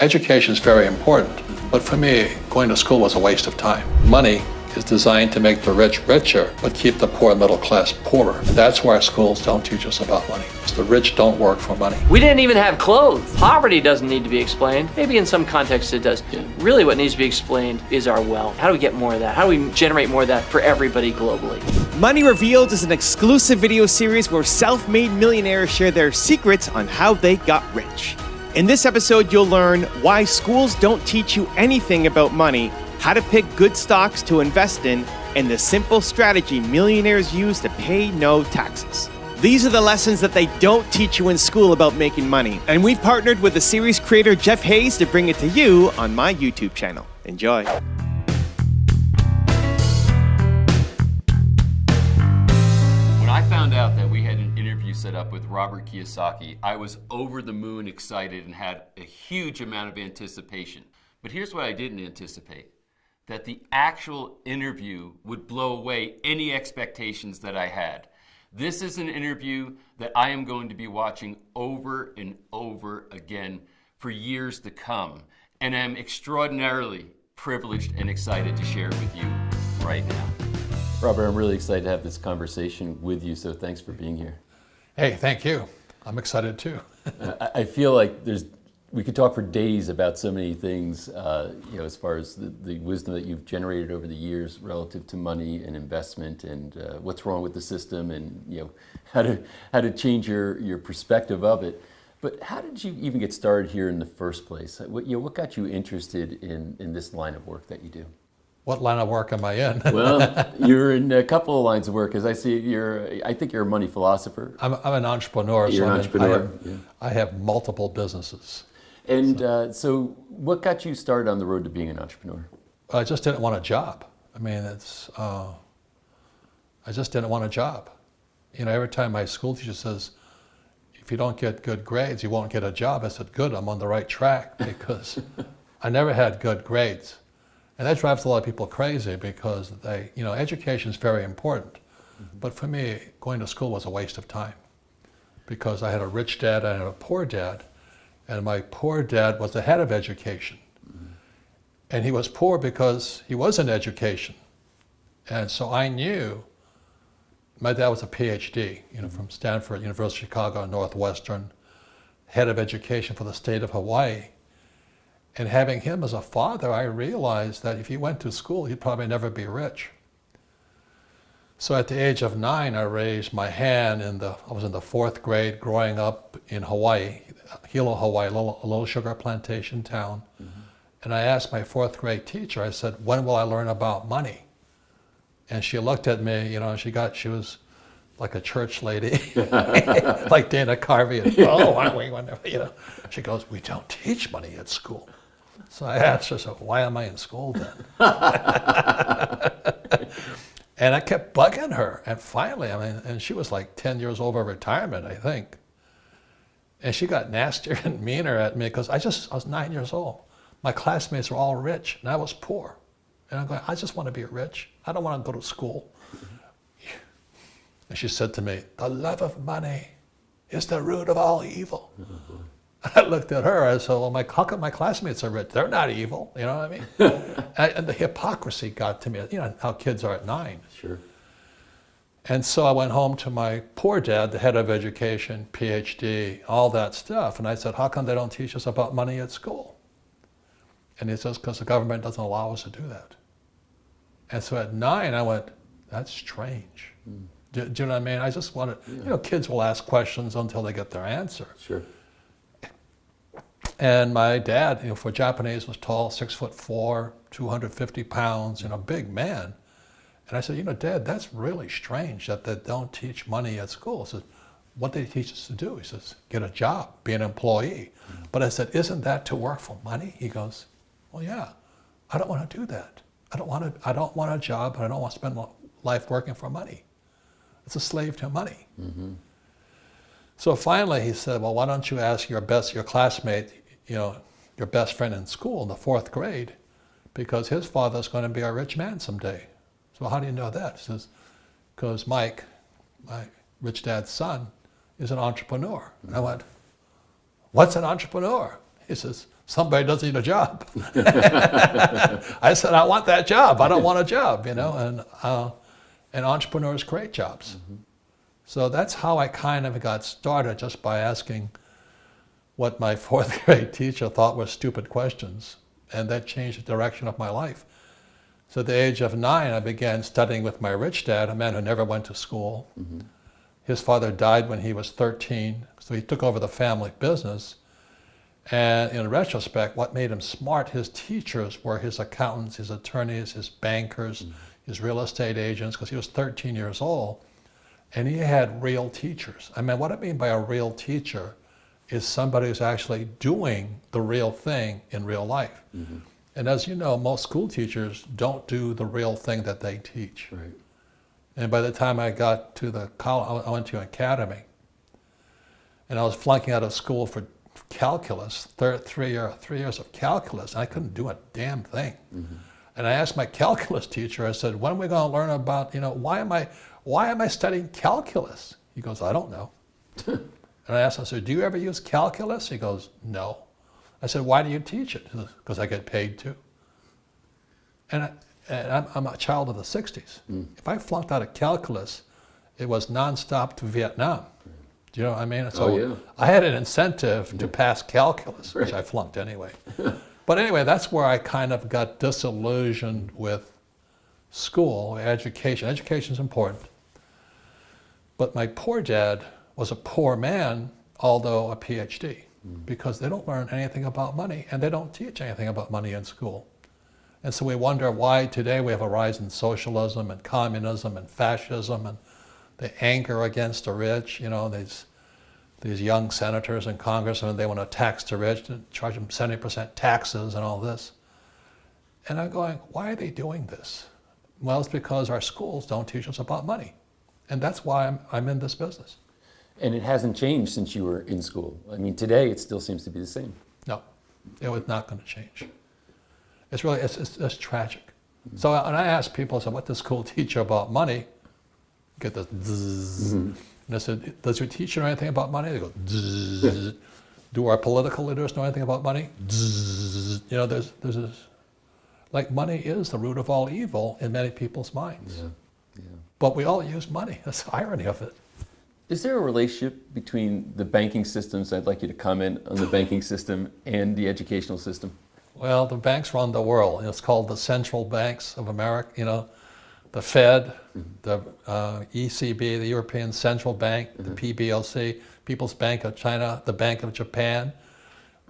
Education is very important, but for me, going to school was a waste of time. Money is designed to make the rich richer, but keep the poor middle class poorer. And that's why schools don't teach us about money. The rich don't work for money. We didn't even have clothes. Poverty doesn't need to be explained. Maybe in some contexts it does. Really what needs to be explained is our wealth. How do we get more of that? How do we generate more of that for everybody globally? Money Revealed is an exclusive video series where self-made millionaires share their secrets on how they got rich. In this episode, you'll learn why schools don't teach you anything about money, how to pick good stocks to invest in, and the simple strategy millionaires use to pay no taxes. These are the lessons that they don't teach you in school about making money. And we've partnered with the series creator Jeff Hays to bring it to you on my YouTube channel. Enjoy. When I found out that we had an interview set up with Robert Kiyosaki, I was over the moon excited and had a huge amount of anticipation. But here's what I didn't anticipate: that the actual interview would blow away any expectations that I had. This is an interview that I am going to be watching over and over again for years to come, and I'm extraordinarily privileged and excited to share it with you right now. Robert, I'm really excited to have this conversation with you, so thanks for being here. Hey, thank you. I'm excited too. I feel like we could talk for days about so many things, as far as the wisdom that you've generated over the years relative to money and investment, and what's wrong with the system, and how to change your perspective of it. But how did you even get started here in the first place? What got you interested in this line of work that you do? What line of work am I in? Well, you're in a couple of lines of work, as I see. I think you're a money philosopher. I'm an entrepreneur. You're an entrepreneur. I have multiple businesses. And so what got you started on the road to being an entrepreneur? I just didn't want a job. I mean, I just didn't want a job. Every time my school teacher says, if you don't get good grades, you won't get a job. I said, good, I'm on the right track, because I never had good grades. And that drives a lot of people crazy, because education is very important. Mm-hmm. But for me, going to school was a waste of time, because I had a rich dad and I had a poor dad. And my poor dad was the head of education. Mm-hmm. And he was poor because he was in education. And so I knew, my dad was a PhD, from Stanford, University of Chicago, Northwestern, head of education for the state of Hawaii. And having him as a father, I realized that if he went to school, he'd probably never be rich. So at the age of 9, I raised my hand I was in the 4th grade growing up in Hawaii, Hilo, Hawaii, a little sugar plantation town. Mm-hmm. And I asked my 4th grade teacher, I said, when will I learn about money? And she looked at me, she was like a church lady, like Dana Carvey, and she goes, we don't teach money at school. So I asked her, so why am I in school then? And I kept bugging her, and finally, and she was like 10 years over retirement, I think. And she got nastier and meaner at me, because I was 9 years old. My classmates were all rich, and I was poor. And I'm going, I just want to be rich. I don't want to go to school. And she said to me, the love of money is the root of all evil. Mm-hmm. I looked at her, I said, well, how come my classmates are rich? They're not evil, you know what I mean? And the hypocrisy got to me, how kids are at 9. Sure. And so I went home to my poor dad, the head of education, PhD, all that stuff. And I said, how come they don't teach us about money at school? And he says, because the government doesn't allow us to do that. And so at 9, I went, that's strange. Mm. Do you know what I mean? I just wanted, kids will ask questions until they get their answer. Sure. And my dad, for Japanese, was tall, 6'4", 250 pounds, big man. And I said, Dad, that's really strange that they don't teach money at school. He says, what do they teach us to do? He says, get a job, be an employee. Mm-hmm. But I said, isn't that to work for money? He goes, well, yeah, I don't want to do that. I don't want a job, and I don't want to spend life working for money. It's a slave to money. Mm-hmm. So finally he said, well, why don't you ask your classmate, your best friend in school in the 4th grade, because his father's going to be a rich man someday. So how do you know that? He says, because Mike, my rich dad's son, is an entrepreneur. And I went, what's an entrepreneur? He says, somebody doesn't need a job. I said, I want that job. I don't want a job, you know, and entrepreneurs create jobs. So that's how I kind of got started, just by asking what my fourth grade teacher thought were stupid questions. And that changed the direction of my life. So at the age of 9, I began studying with my rich dad, a man who never went to school. His father died when he was 13, so he took over the family business. And in retrospect, what made him smart, his teachers were his accountants, his attorneys, his bankers, his real estate agents, because he was 13 years old. And he had real teachers. I mean, what I mean by a real teacher is somebody who's actually doing the real thing in real life. And as you know, most school teachers don't do the real thing that they teach. Right. And by the time I got to the college, I went to academy, and I was flunking out of school for calculus, 3 years of calculus, and I couldn't do a damn thing. And I asked my calculus teacher, I said, when are we going to learn about, you know, why am I studying calculus? He goes, I don't know. And I asked him, I said, do you ever use calculus? He goes, no. I said, why do you teach it? He goes, because I get paid to. And I'm a child of the 60s. If I flunked out of calculus, it was nonstop to Vietnam. Do you know what I mean? So I had an incentive to pass calculus, which I flunked anyway. But anyway, that's where I kind of got disillusioned with school, education. Education's important. But my poor dad was a poor man, although a PhD, because they don't learn anything about money, and they don't teach anything about money in school. And so we wonder why today we have a rise in socialism and communism and fascism and the anger against the rich. You know, these young senators and congressmen, they want to tax the rich and charge them 70% taxes and all this. And I'm going, why are they doing this? Well, it's because our schools don't teach us about money. And that's why I'm in this business. And it hasn't changed since you were in school. I mean, today it still seems to be the same. No, it was not going to change. It's really, it's tragic. So when I ask people, so what does school teach you about money? Get this zzz. And I said, does your teacher know anything about money? They go, zzz. Do our political leaders know anything about money? Zzz. You know, there's this, like money is the root of all evil in many people's minds. But we all use money. That's the irony of it. Is there a relationship between the banking systems, I'd like you to comment on the banking system, and the educational system? Well, the banks run the world. It's called the central banks of America, you know, the Fed, the ECB, the European Central Bank, the PBOC, People's Bank of China, the Bank of Japan.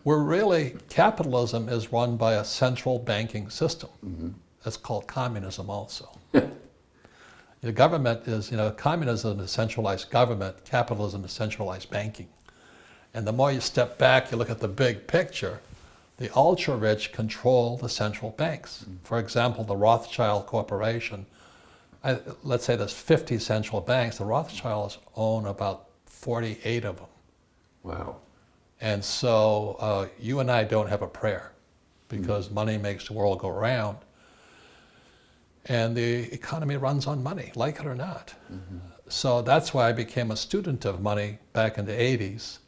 We're really, capitalism is run by a central banking system. That's called communism also. The government is, you know, communism is centralized government, capitalism is centralized banking. And the more you step back, you look at the big picture, the ultra-rich control the central banks. For example, the Rothschild Corporation, let's say there's 50 central banks, the Rothschilds own about 48 of them. Wow. And so you and I don't have a prayer because money makes the world go round. And the economy runs on money, like it or not. So that's why I became a student of money back in the 80s.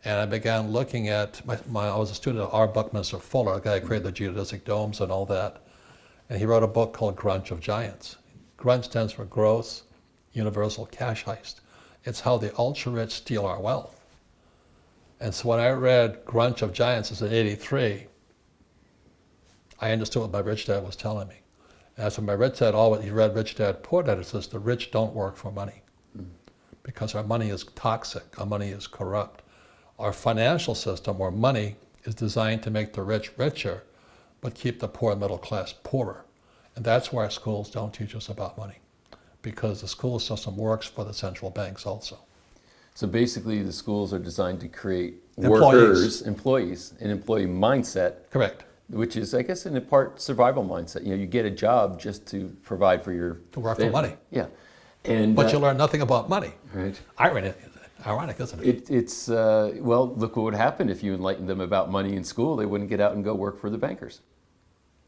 And I began looking at, I was a student of R. Buckminster Fuller, a guy who created the geodesic domes and all that. And he wrote a book called Grunch of Giants. Grunch stands for Gross Universal Cash Heist. It's how the ultra-rich steal our wealth. And so when I read Grunch of Giants, it's in '83, I understood what my rich dad was telling me. And that's what my rich dad always, he read Rich Dad Poor Dad, it says the rich don't work for money because our money is toxic, our money is corrupt. Our financial system, or money, is designed to make the rich richer, but keep the poor middle class poorer. And that's why our schools don't teach us about money, because the school system works for the central banks also. So basically the schools are designed to create Employees. employees, an employee mindset. Correct. Which is, I guess, in a part survival mindset. You know, you get a job just to provide for your To work family. for money. Yeah. And But you learn nothing about money. right. Ironic, isn't it? It's well, look what would happen if you enlightened them about money in school. They wouldn't get out and go work for the bankers.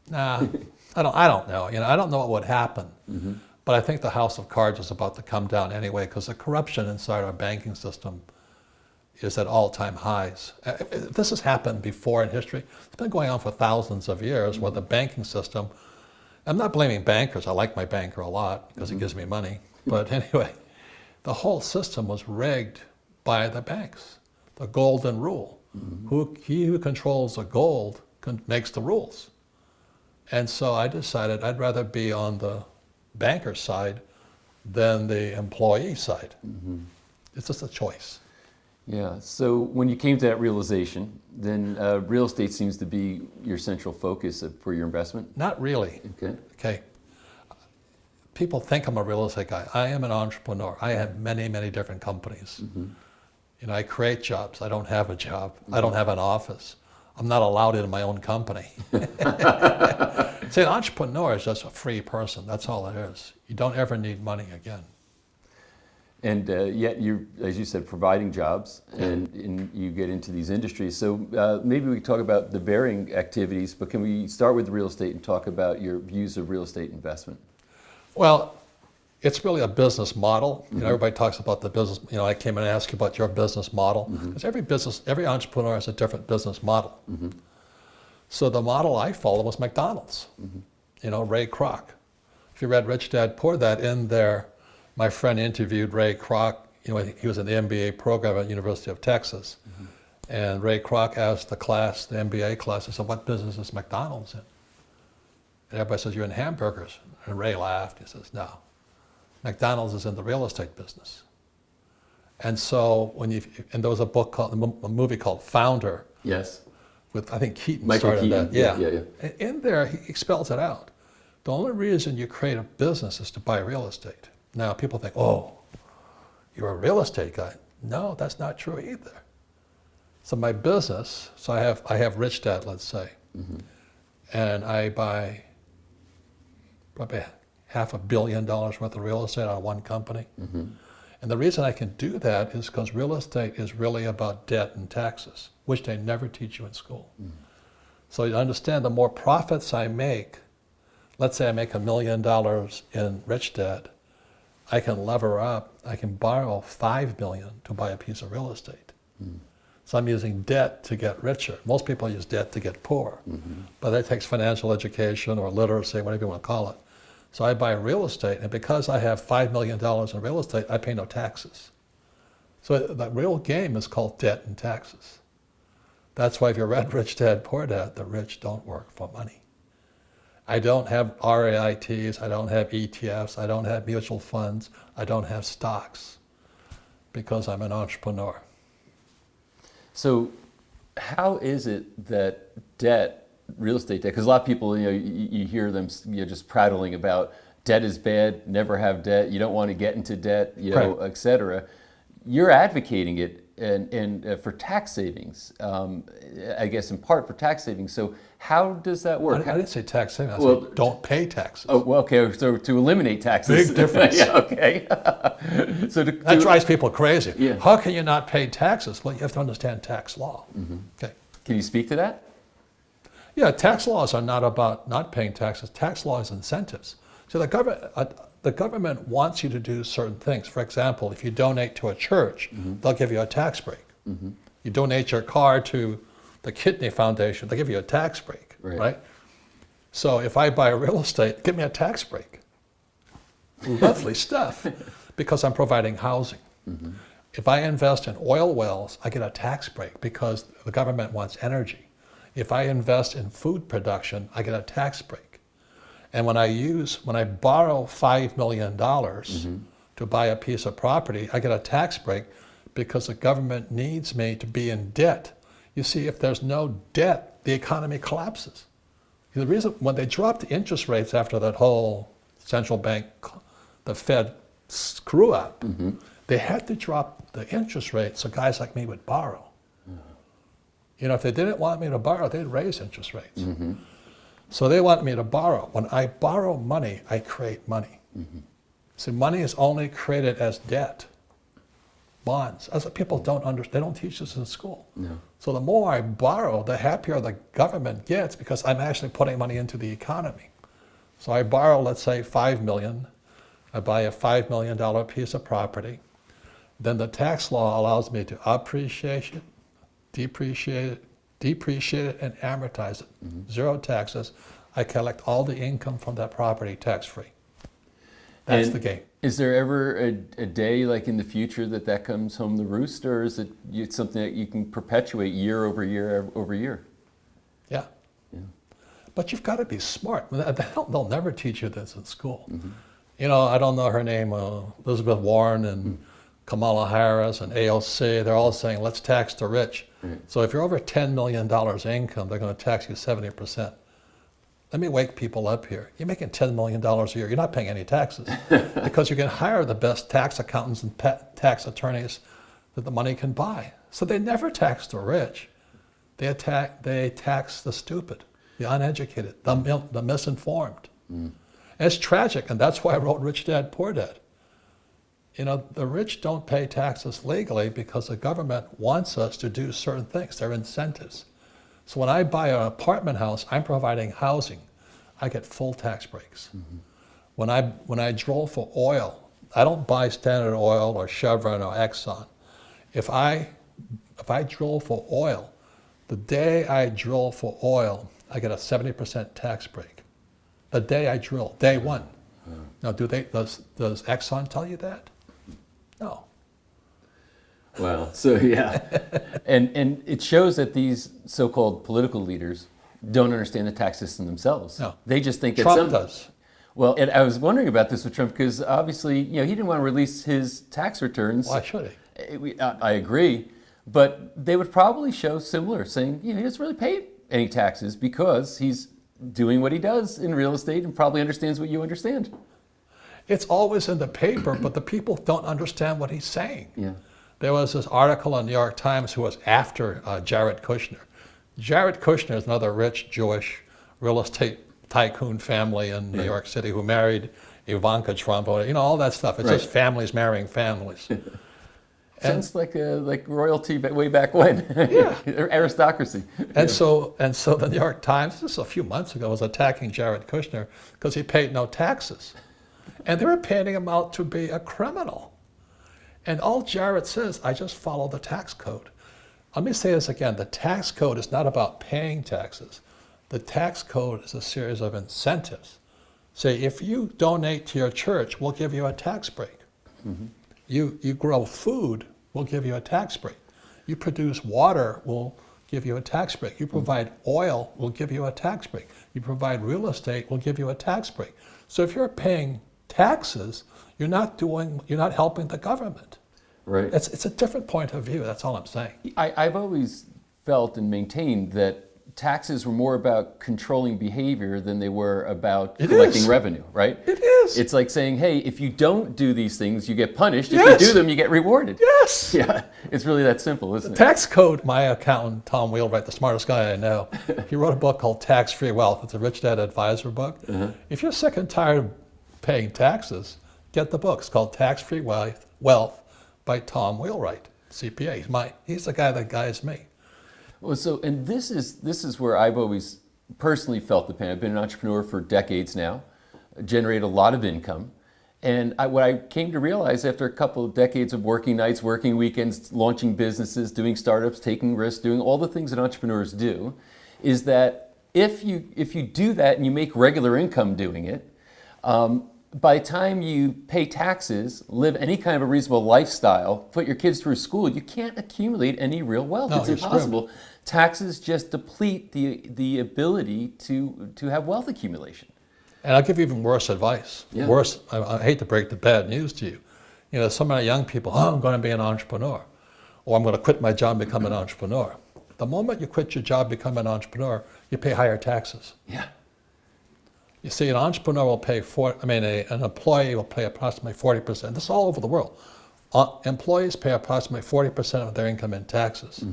Nah, I don't know. You know, I don't know what would happen. But I think the house of cards is about to come down anyway, because the corruption inside our banking system is at all-time highs. This has happened before in history. It's been going on for thousands of years where the banking system, I'm not blaming bankers. I like my banker a lot because he gives me money. But anyway, the whole system was rigged by the banks, the golden rule. He who controls the gold makes the rules. And so I decided I'd rather be on the banker's side than the employee side. It's just a choice. Yeah. So when you came to that realization, then real estate seems to be your central focus for your investment. Not really. Okay. Okay. People think I'm a real estate guy. I am an entrepreneur. I have many, many different companies. You know, I create jobs. I don't have a job. I don't have an office. I'm not allowed in my own company. See, an entrepreneur is just a free person. That's all it is. You don't ever need money again. And yet you're, as you said, providing jobs, and you get into these industries. So maybe we can talk about the varying activities, but can we start with real estate and talk about your views of real estate investment? Well, it's really a business model. You know, everybody talks about the business. You know, I came in and asked you about your business model, because every entrepreneur has a different business model. So the model I followed was McDonald's. You know, Ray Kroc. If you read Rich Dad Poor Dad, in there, my friend interviewed Ray Kroc. You know, he was in the MBA program at University of Texas, and Ray Kroc asked the class, the MBA class, he said, "What business is McDonald's in?" And everybody says, "You're in hamburgers." And Ray laughed. He says, "No, McDonald's is in the real estate business." And so and there was a movie called Founder. Yes. With, I think Keaton Michael started Keaton. that. Yeah. Yeah. And in there, he spells it out. The only reason you create a business is to buy real estate. Now, people think, "Oh, you're a real estate guy." No, that's not true either. So my business, so I have Rich Dad, let's say, and I buy probably $500 million worth of real estate on one company. And the reason I can do that is because real estate is really about debt and taxes, which they never teach you in school. So you understand, the more profits I make, let's say I make $1 million in Rich Dad, I can lever up, I can borrow $5 million to buy a piece of real estate. So I'm using debt to get richer. Most people use debt to get poor, but that takes financial education or literacy, whatever you want to call it. So I buy real estate, and because I have $5 million in real estate, I pay no taxes. So the real game is called debt and taxes. That's why if you read Rich Dad Poor Dad, the rich don't work for money. I don't have REITs, I don't have ETFs, I don't have mutual funds, I don't have stocks, because I'm an entrepreneur. So how is it that debt, real estate debt, because a lot of people, you hear them just prattling about debt is bad, never have debt, you don't want to get into debt, Right. et cetera. You're advocating it and for tax savings, I guess in part for tax savings. So how does that work? I didn't say tax savings, I Well, said don't pay taxes. Oh, well, okay, so to eliminate taxes. Big difference. Yeah, okay. So That drives people crazy. Yeah. How can you not pay taxes? Well, you have to understand tax law. Okay. Can you speak to that? Yeah, tax laws are not about not paying taxes. Tax law is incentives. So the government wants you to do certain things. For example, if you donate to a church, they'll give you a tax break. You donate your car to the Kidney Foundation, they'll give you a tax break, right? So if I buy real estate, give me a tax break. Lovely stuff, because I'm providing housing. If I invest in oil wells, I get a tax break because the government wants energy. If I invest in food production, I get a tax break. And when I borrow $5 million to buy a piece of property, I get a tax break because the government needs me to be in debt. You see, if there's no debt, the economy collapses. The reason, when they dropped the interest rates after that whole central bank, the Fed screw up, they had to drop the interest rate so guys like me would borrow. You know, if they didn't want me to borrow, they'd raise interest rates. So they want me to borrow. When I borrow money, I create money. See, money is only created as debt, bonds. As people don't understand, they don't teach this in school. No. So the more I borrow, the happier the government gets because I'm actually putting money into the economy. So I borrow, let's say, $5 million. I buy a $5 million piece of property. then the tax law allows me to appreciate it, depreciate it, and amortize it. Zero taxes. I collect all the income from that property tax-free. That's the game. Is there ever a day like in the future that comes home to roost, or is it something that you can perpetuate year over year over year? Yeah. But you've got to be smart. They'll never teach you this in school. You know, I don't know her name, Elizabeth Warren and Kamala Harris and AOC, they're all saying, let's tax the rich. So if you're over $10 million income, they're going to tax you 70%. Let me wake people up here. You're making $10 million a year. You're not paying any taxes because you can hire the best tax accountants and tax attorneys that the money can buy. So they never tax the rich. They tax the stupid, the uneducated, the misinformed. And it's tragic, and that's why I wrote Rich Dad, Poor Dad. You know, the rich don't pay taxes legally because the government wants us to do certain things. They're incentives. So when I buy an apartment house, I'm providing housing. I get full tax breaks. When I drill for oil, I don't buy Standard Oil or Chevron or Exxon. If I drill for oil, the day I drill for oil, I get a 70% tax break. The day I drill, day one. Now, does Exxon tell you that? No. Wow. So yeah, and it shows that these so-called political leaders don't understand the tax system themselves. No. They just think Trump does. Well, and I was wondering about this with Trump because obviously, you know, he didn't want to release his tax returns. Why should he? I agree, but they would probably show similar, saying, you know, he doesn't really pay any taxes because he's doing what he does in real estate and probably understands what you understand. It's always in the paper, but the people don't understand what he's saying. Yeah. There was this article in the New York Times who was after Jared Kushner. Jared Kushner is another rich Jewish real estate tycoon family in New York City who married Ivanka Trump, you know, all that stuff. It's just families marrying families. Sounds like royalty way back when. Yeah. Aristocracy. And so the New York Times, this is a few months ago, was attacking Jared Kushner because he paid no taxes. And they were painting him out to be a criminal. And all Jared says, I just follow the tax code. Let me say this again. The tax code is not about paying taxes. The tax code is a series of incentives. Say, if you donate to your church, we'll give you a tax break. You grow food, we'll give you a tax break. You produce water, we'll give you a tax break. You provide oil, we'll give you a tax break. You provide real estate, we'll give you a tax break. So if you're paying taxes, you're not helping the government. Right. It's a different point of view. That's all I'm saying. I've always felt and maintained that taxes were more about controlling behavior than they were about collecting revenue, right? It is. It's like saying, hey, if you don't do these things, you get punished. If Yes. you do them, you get rewarded. Yes. Yeah, it's really that simple, isn't it? Tax code, my accountant, Tom Wheelwright, the smartest guy I know, he wrote a book called Tax-Free Wealth. It's a Rich Dad Advisor book. If you're sick and tired of paying taxes, get the book. It's called Tax-Free Wealth by Tom Wheelwright, CPA. He's the guy that guides me. Well, so, and this is where I've always personally felt the pain. I've been an entrepreneur for decades now, generated a lot of income. And what I came to realize after a couple of decades of working nights, working weekends, launching businesses, doing startups, taking risks, doing all the things that entrepreneurs do, is that if you do that and you make regular income doing it, by the time you pay taxes, live any kind of a reasonable lifestyle, put your kids through school, you can't accumulate any real wealth. No, it's you're impossible. Taxes just deplete the ability to have wealth accumulation. And I'll give you even worse advice. Yeah. Worse, I hate to break the bad news to you. You know, so many young people, I'm going to be an entrepreneur, or I'm going to quit my job and become an entrepreneur. The moment you quit your job, become an entrepreneur, you pay higher taxes. Yeah. You see, an entrepreneur will pay an employee will pay approximately 40%. This is all over the world. Employees pay approximately 40% of their income in taxes.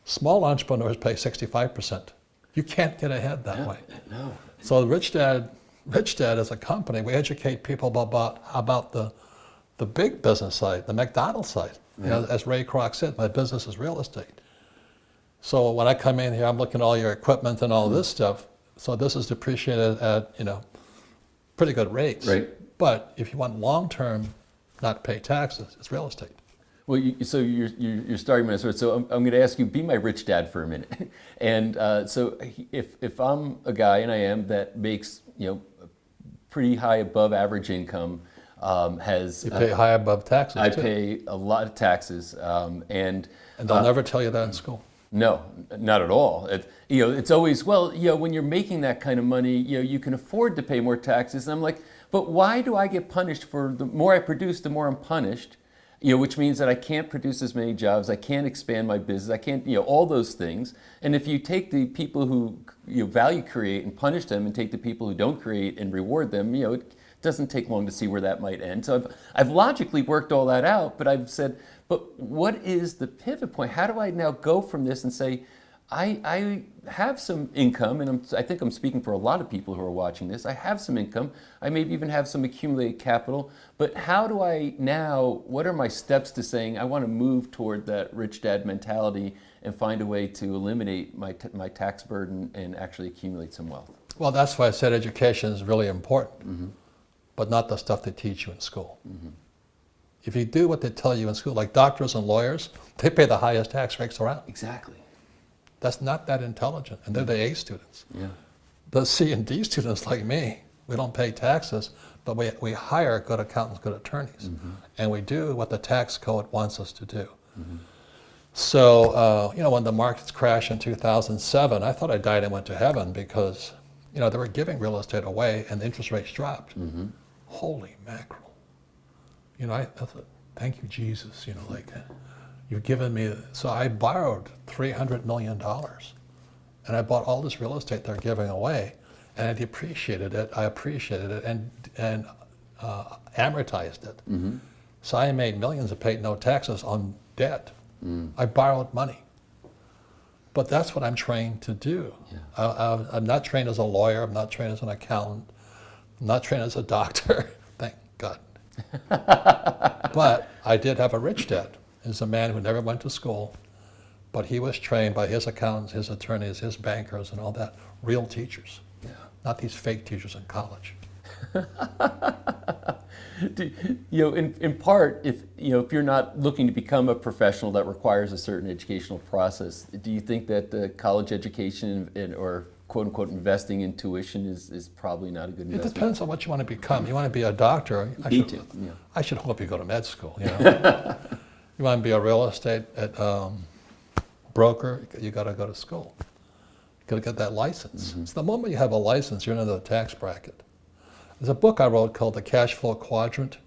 Small entrepreneurs pay 65%. You can't get ahead that way. No. So Rich Dad as a company, we educate people about the big business side, the McDonald's side. You know, as Ray Kroc said, my business is real estate. So when I come in here, I'm looking at all your equipment and all this stuff. So this is depreciated at, pretty good rates. Right. But if you want long-term, not pay taxes, it's real estate. Well, so you're starting my story. So I'm going to ask you, be my rich dad for a minute. And so if I'm a guy, and I am, that makes pretty high above average income, You pay high above taxes. I too. pay a lot of taxes, And they'll never tell you that in school. no, not at all. It's always, well, when you're making that kind of money, you can afford to pay more taxes. And I'm like, but why do I get punished for the more I produce, the more I'm punished? Which means that I can't produce as many jobs, I can't expand my business, I can't, all those things. And if you take the people who value create and punish them, and take the people who don't create and reward them, it doesn't take long to see where that might end. So I've logically worked all that out, but I've said, but what is the pivot point? How do I now go from this and say, I have some income, and I think I'm speaking for a lot of people who are watching this. I have some income. I maybe even have some accumulated capital. But how do I now, what are my steps to saying I want to move toward that rich dad mentality and find a way to eliminate my tax burden and actually accumulate some wealth? Well, that's why I said education is really important, but not the stuff they teach you in school. If you do what they tell you in school, like doctors and lawyers, they pay the highest tax rates around. Exactly. That's not that intelligent, and they're the A students. Yeah. The C and D students like me, we don't pay taxes, but we hire good accountants, good attorneys, and we do what the tax code wants us to do. So, when the markets crashed in 2007, I thought I died and went to heaven because, they were giving real estate away and the interest rates dropped. Holy mackerel. I thought, thank you, Jesus, you've given me, so I borrowed $300 million and I bought all this real estate they're giving away, and I appreciated it and amortized it. So I made millions and paid no taxes on debt. I borrowed money. But that's what I'm trained to do. I'm not trained as a lawyer, I'm not trained as an accountant, I'm not trained as a doctor, thank God. But I did have a rich dad. He's a man who never went to school, but he was trained by his accountants, his attorneys, his bankers, and all that, real teachers, not these fake teachers in college. In part, if you're not looking to become a professional that requires a certain educational process, do you think that the college education or quote unquote investing in tuition is probably not a good investment? It depends on what you want to become. You want to be a doctor? I should hope you go to med school. You want to be a real estate broker? You got to go to school. You got to get that license. So the moment you have a license, you're into the tax bracket. There's a book I wrote called The Cash Flow Quadrant,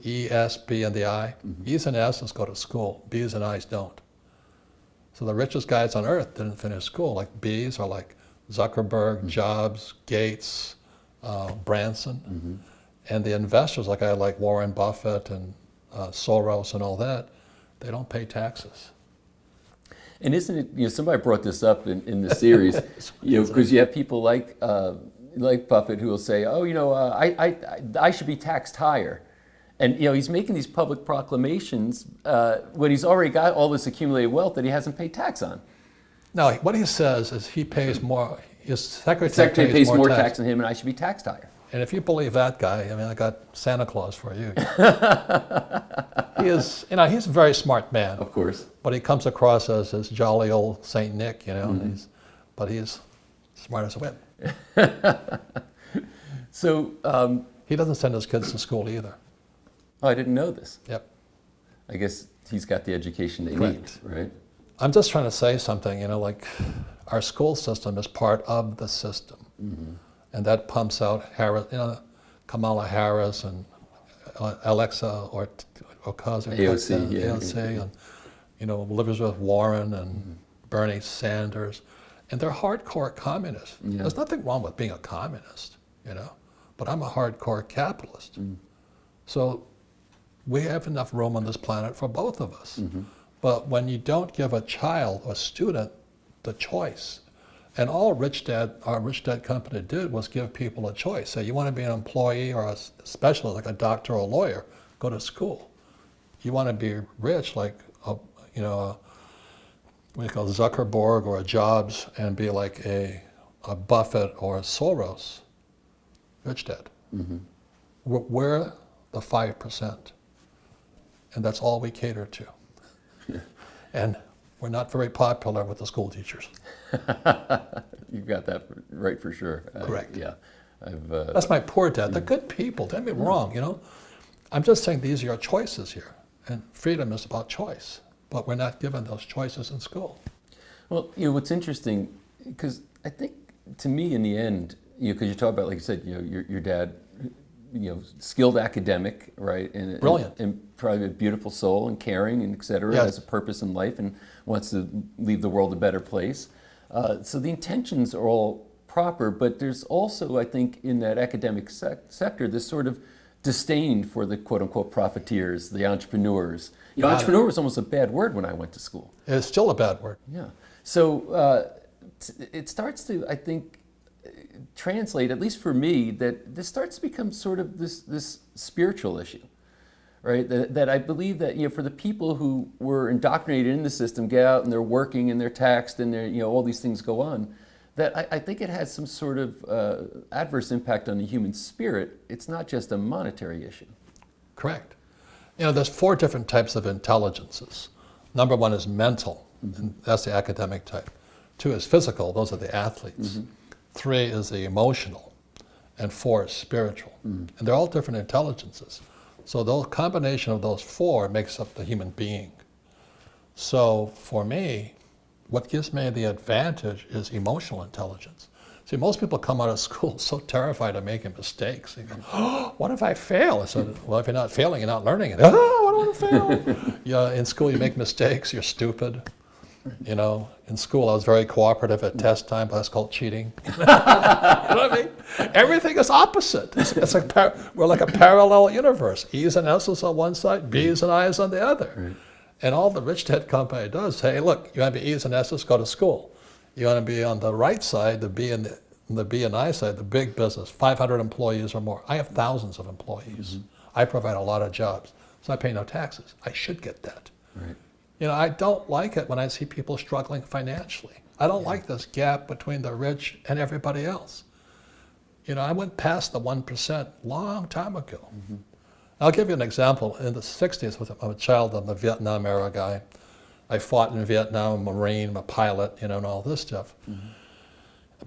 E, S, B, and the I. E's and S's go to school, B's and I's don't. So the richest guys on earth didn't finish school. Like B's are like Zuckerberg, Jobs, Gates, Branson. And the investors, like Warren Buffett and Soros and all that, they don't pay taxes. And isn't it, somebody brought this up in the series, because you have people like Puffet who will say, I should be taxed higher. And he's making these public proclamations when he's already got all this accumulated wealth that he hasn't paid tax on. No, what he says is he pays more, his secretary pays more tax than him, and I should be taxed higher. And if you believe that guy, I got Santa Claus for you. He is, he's a very smart man. Of course. But he comes across as this jolly old Saint Nick, but he's smart as a whip. So he doesn't send his kids to school either. Oh, I didn't know this. Yep. I guess he's got the education they Correct. need, right? I'm just trying to say something, our school system is part of the system. And that pumps out Kamala Harris and Alexa Ocasio-Cortez, and Elizabeth Warren and Bernie Sanders, and they're hardcore communists. There's nothing wrong with being a communist, but I'm a hardcore capitalist. So we have enough room on this planet for both of us. But when you don't give a child or student the choice, and all our Rich Dad company did was give people a choice. Say, you want to be an employee or a specialist, like a doctor or a lawyer, go to school. You want to be rich, like what you call Zuckerberg or a Jobs, and be like a Buffett or a Soros, Rich Dad. We're the 5%, and that's all we cater to. And we're not very popular with the school teachers. You've got that right for sure. Correct. Yeah. I've, That's my poor dad. They're good people. Don't get me wrong, you know. I'm just saying these are your choices here. And freedom is about choice. But we're not given those choices in school. Well, you know, what's interesting, because I think to me in the end, you know, because you talk about, like you said, you know, your dad, you know, skilled academic, right? And, Brilliant. And probably a beautiful soul and caring and et cetera, Yes. has a purpose in life and wants to leave the world a better place. So the intentions are all proper, but there's also, I think, in that academic sector, this sort of disdain for the quote-unquote profiteers, the entrepreneurs. You know, entrepreneur was almost a bad word when I went to school. It's still a bad word. Yeah. So it starts to, I think, translate, at least for me, that this starts to become sort of this spiritual issue, right? That I believe that, you know, for the people who were indoctrinated in the system, get out and they're working and they're taxed and they're, you know, all these things go on, that I think it has some sort of adverse impact on the human spirit. It's not just a monetary issue. Correct. You know, there's 4 different types of intelligences. Number 1 is mental, and that's the academic type. 2 is physical, those are the athletes. 3 is the emotional, and 4 is spiritual. And they're all different intelligences. So the combination of those 4 makes up the human being. So for me, what gives me the advantage is emotional intelligence. See, most people come out of school so terrified of making mistakes. They go, oh, what if I fail? I said, well, if you're not failing, you're not learning it. Oh, I don't want to fail. Yeah, in school, you make mistakes, you're stupid. You know, in school, I was very cooperative at test time, but that's called cheating. You know what I mean? Everything is opposite. It's like we're like a parallel universe. E's and S's on one side, B's and I's on the other. Right. And all the rich dad company does say, hey, look, you want to be E's and S's, go to school. You want to be on the right side, the B and I side, the big business, 500 employees or more. I have thousands of employees. I provide a lot of jobs, so I pay no taxes. I should get that. Right. You know, I don't like it when I see people struggling financially. I don't like this gap between the rich and everybody else. You know, I went past the 1% long time ago. I'll give you an example. In the 60s, I'm a child of the Vietnam era guy. I fought in Vietnam, I'm a Marine, I'm a pilot, you know, and all this stuff.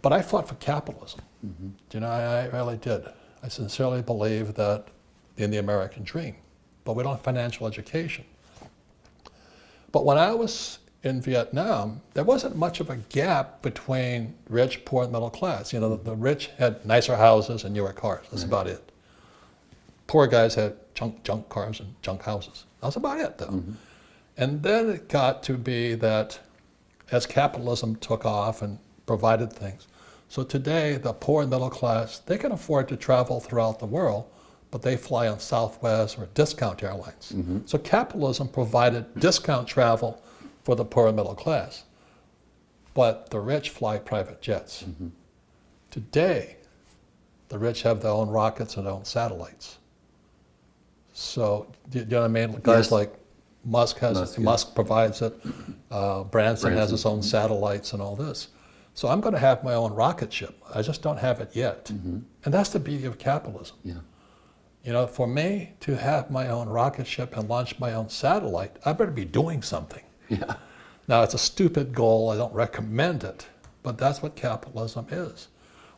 But I fought for capitalism. You know, I really did. I sincerely believe that in the American dream, but we don't have financial education. But when I was in Vietnam, there wasn't much of a gap between rich, poor, and middle class. You know, the rich had nicer houses and newer cars. That's about it. Poor guys had junk cars and junk houses. That's about it, though. And then it got to be that as capitalism took off and provided things, so today the poor and middle class, they can afford to travel throughout the world, but they fly on Southwest or discount airlines. So capitalism provided discount travel for the poor and middle class, but the rich fly private jets. Today, the rich have their own rockets and their own satellites. So, do you know what I mean? Guys like Musk provides it. Branson has his own satellites and all this. So I'm going to have my own rocket ship. I just don't have it yet. And that's the beauty of capitalism. You know, for me to have my own rocket ship and launch my own satellite, I better be doing something. Now, it's a stupid goal. I don't recommend it. But that's what capitalism is.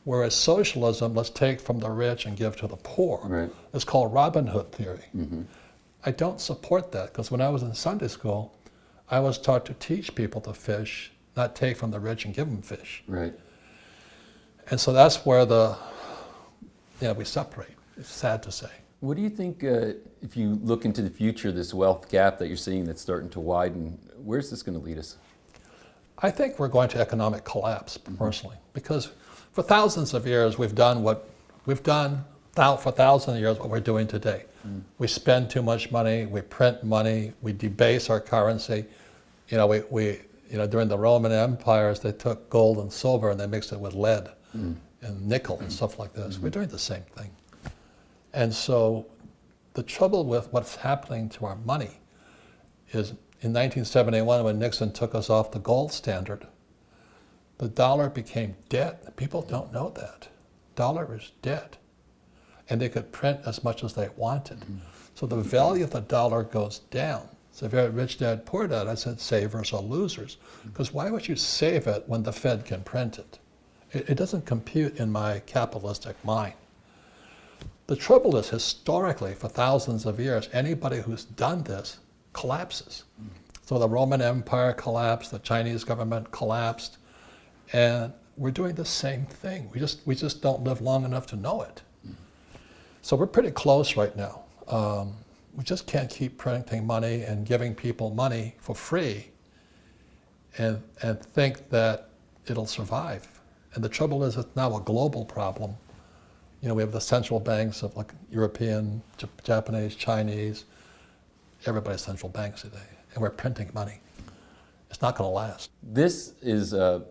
Whereas socialism, let's take from the rich and give to the poor. It's called Robin Hood theory. I don't support that, because when I was in Sunday school, I was taught to teach people to fish, not take from the rich and give them fish. And so that's where we separate. It's sad to say. What do you think, if you look into the future, this wealth gap that you're seeing that's starting to widen, where's this going to lead us? I think we're going to economic collapse, personally, because for thousands of years we've done what we've done for thousands of years what we're doing today. We spend too much money, we print money, we debase our currency. You know, we during the Roman empires, they took gold and silver and they mixed it with lead and nickel and stuff like this. We're doing the same thing. And so the trouble with what's happening to our money is in 1971, when Nixon took us off the gold standard, the dollar became dead. People don't know that. Dollar is dead. And they could print as much as they wanted. So the value of the dollar goes down. So if you're rich dad, poor dad, I said savers are losers. Because why would you save it when the Fed can print it? It doesn't compute in my capitalistic mind. The trouble is, historically, for thousands of years, anybody who's done this collapses. So the Roman Empire collapsed, the Chinese government collapsed, and we're doing the same thing. We just don't live long enough to know it. So we're pretty close right now. We just can't keep printing money and giving people money for free and think that it'll survive. And the trouble is, it's now a global problem. You know, we have the central banks of like European, Japanese, Chinese, everybody's central banks today, and we're printing money. It's not going to last. This is a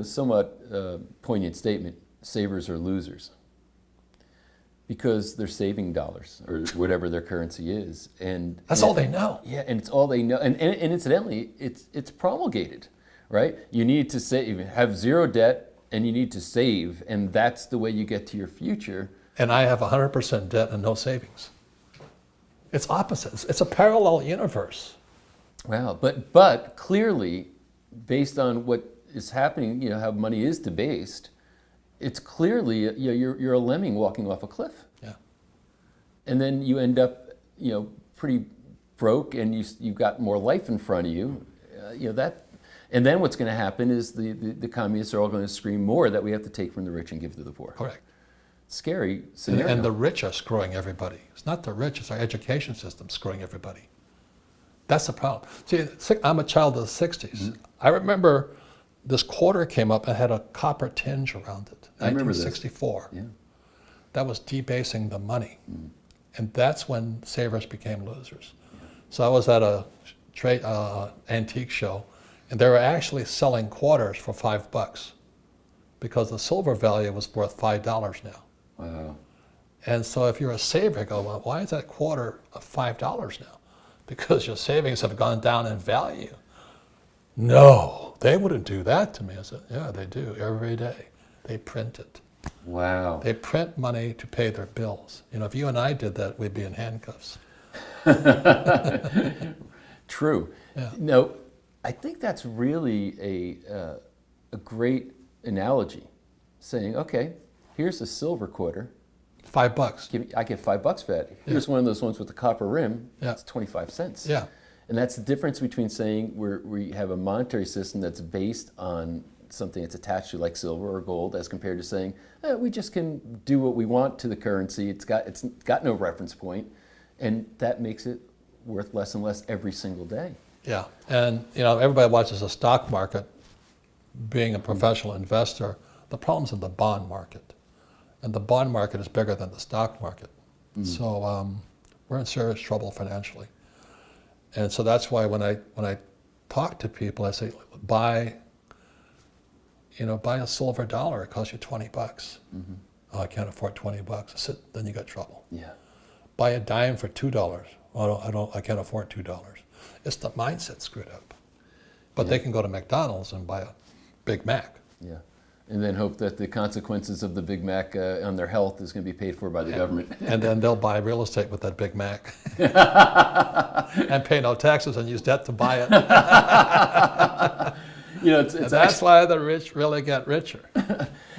somewhat poignant statement. Savers are losers because they're saving dollars or whatever their currency is, and That's all they know. Yeah, and it's all they know. And incidentally, it's promulgated, right? You need to save, have zero debt, and you need to save, and that's the way you get to your future. And I have 100% debt and no savings. It's opposite. It's a parallel universe. Wow, but clearly, based on what is happening, you know, how money is debased, it's clearly, you know, you're a lemming walking off a cliff. Yeah. And then you end up, you know, pretty broke, and you've got more life in front of you. You know that, and then what's going to happen is the communists are all going to scream more that we have to take from the rich and give to the poor. Correct. Scary scenario. And the rich are screwing everybody. It's not the rich, it's our education system screwing everybody. That's the problem. See, I'm a child of the 60s. I remember this quarter came up and had a copper tinge around it. I remember this. 1964. Yeah. That was debasing the money. And that's when savers became losers. So I was at a trade antique show, and they were actually selling quarters for $5 because the silver value was worth $5 now. Wow. And so if you're a saver, you go, well, why is that quarter of $5 now? Because your savings have gone down in value. No, they wouldn't do that to me. I said, yeah, they do every day. They print it. Wow. They print money to pay their bills. You know, if you and I did that, we'd be in handcuffs. True. Yeah. No, I think that's really a great analogy, saying, okay, here's a silver quarter. $5. I get $5 for that. Here's one of those ones with the copper rim. Yeah. It's 25 cents. Yeah. And that's the difference between saying we have a monetary system that's based on something that's attached to like silver or gold, as compared to saying we just can do what we want to the currency. It's got no reference point, and that makes it worth less and less every single day. Yeah, and you know, everybody watches the stock market. Being a professional investor, the problem's in the bond market, and the bond market is bigger than the stock market. So we're in serious trouble financially, and so that's why when I talk to people, I say buy a silver dollar. It costs you $20. Oh, I can't afford $20. I said, then you got trouble. Yeah. Buy a dime for $2. Oh, I can't afford $2. It's the mindset screwed up. But they can go to McDonald's and buy a Big Mac. Yeah. And then hope that the consequences of the Big Mac on their health is going to be paid for by the government. And then they'll buy real estate with that Big Mac. And pay no taxes and use debt to buy it. You know, That's why the rich really get richer.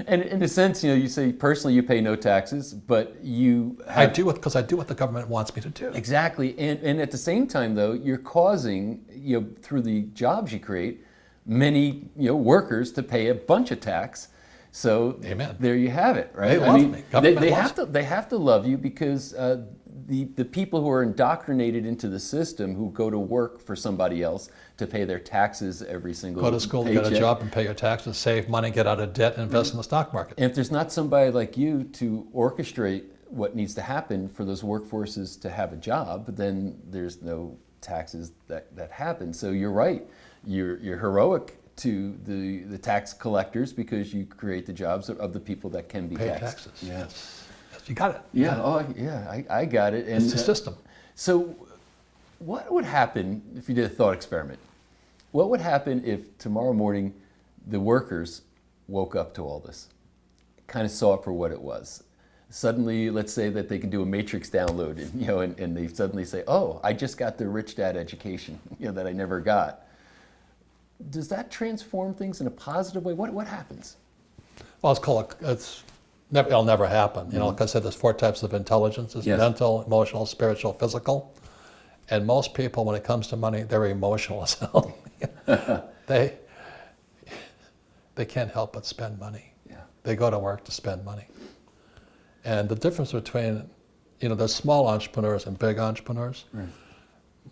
And in a sense, you know, you say personally you pay no taxes, but you have... I do it because I do what the government wants me to do. Exactly. And at the same time, though, you're causing, you know, through the jobs you create, many, you know, workers to pay a bunch of tax. So Amen. There you have it, right? They love me. Government They loves have to love you because the people who are indoctrinated into the system, who go to work for somebody else to pay their taxes every single Go to school, paycheck. get a job, and pay your taxes, save money, get out of debt, and invest in the stock market. And if there's not somebody like you to orchestrate what needs to happen for those workforces to have a job, then there's no taxes that happen. So you're right. You're heroic to the tax collectors because you create the jobs of the people that can be Pay taxed. taxes. Yeah. Yes. You got it. Yeah. Oh, yeah. I got it. And It's the system. So, what would happen if you did a thought experiment? What would happen if tomorrow morning the workers woke up to all this, kind of saw it for what it was? suddenly, let's say that they can do a matrix download, and, and they suddenly say, oh, I just got the rich dad education, that I never got. Does that transform things in a positive way? What happens? Well, it'll never happen. Like I said, there's 4 types of intelligence. There's Yes. mental, emotional, spiritual, physical. And most people, when it comes to money, they're emotional as hell. They can't help but spend money. Yeah. They go to work to spend money. And the difference between, there's small entrepreneurs and big entrepreneurs. Right.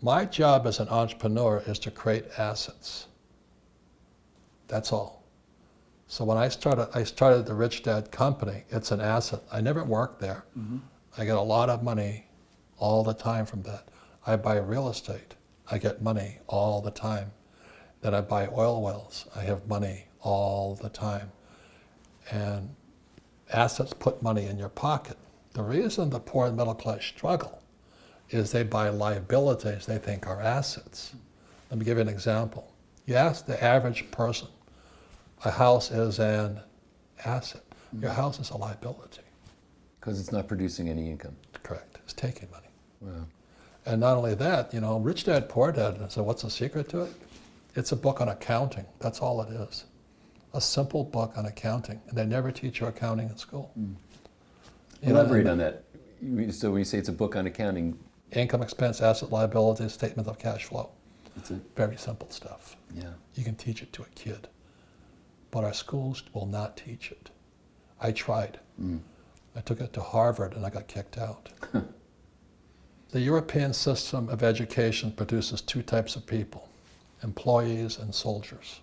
My job as an entrepreneur is to create assets. That's all. So when I started the Rich Dad Company, it's an asset. I never worked there. Mm-hmm. I get a lot of money all the time from that. I buy real estate. I get money all the time. Then I buy oil wells. I have money all the time. And assets put money in your pocket. The reason the poor and middle class struggle is they buy liabilities they think are assets. Let me give you an example. You ask the average person, a house is an asset. Your house is a liability. Because it's not producing any income. Correct. It's taking money. Wow. And not only that, Rich Dad, Poor Dad, and so what's the secret to it? It's a book on accounting. That's all it is. A simple book on accounting. And they never teach you accounting in school. Elaborate on that. So when you say it's a book on accounting, income, expense, asset, liability, statement of cash flow. it's a, Very simple stuff. yeah. You can teach it to a kid. But our schools will not teach it. I tried. I took it to Harvard and I got kicked out. The European system of education produces 2 types of people, employees and soldiers,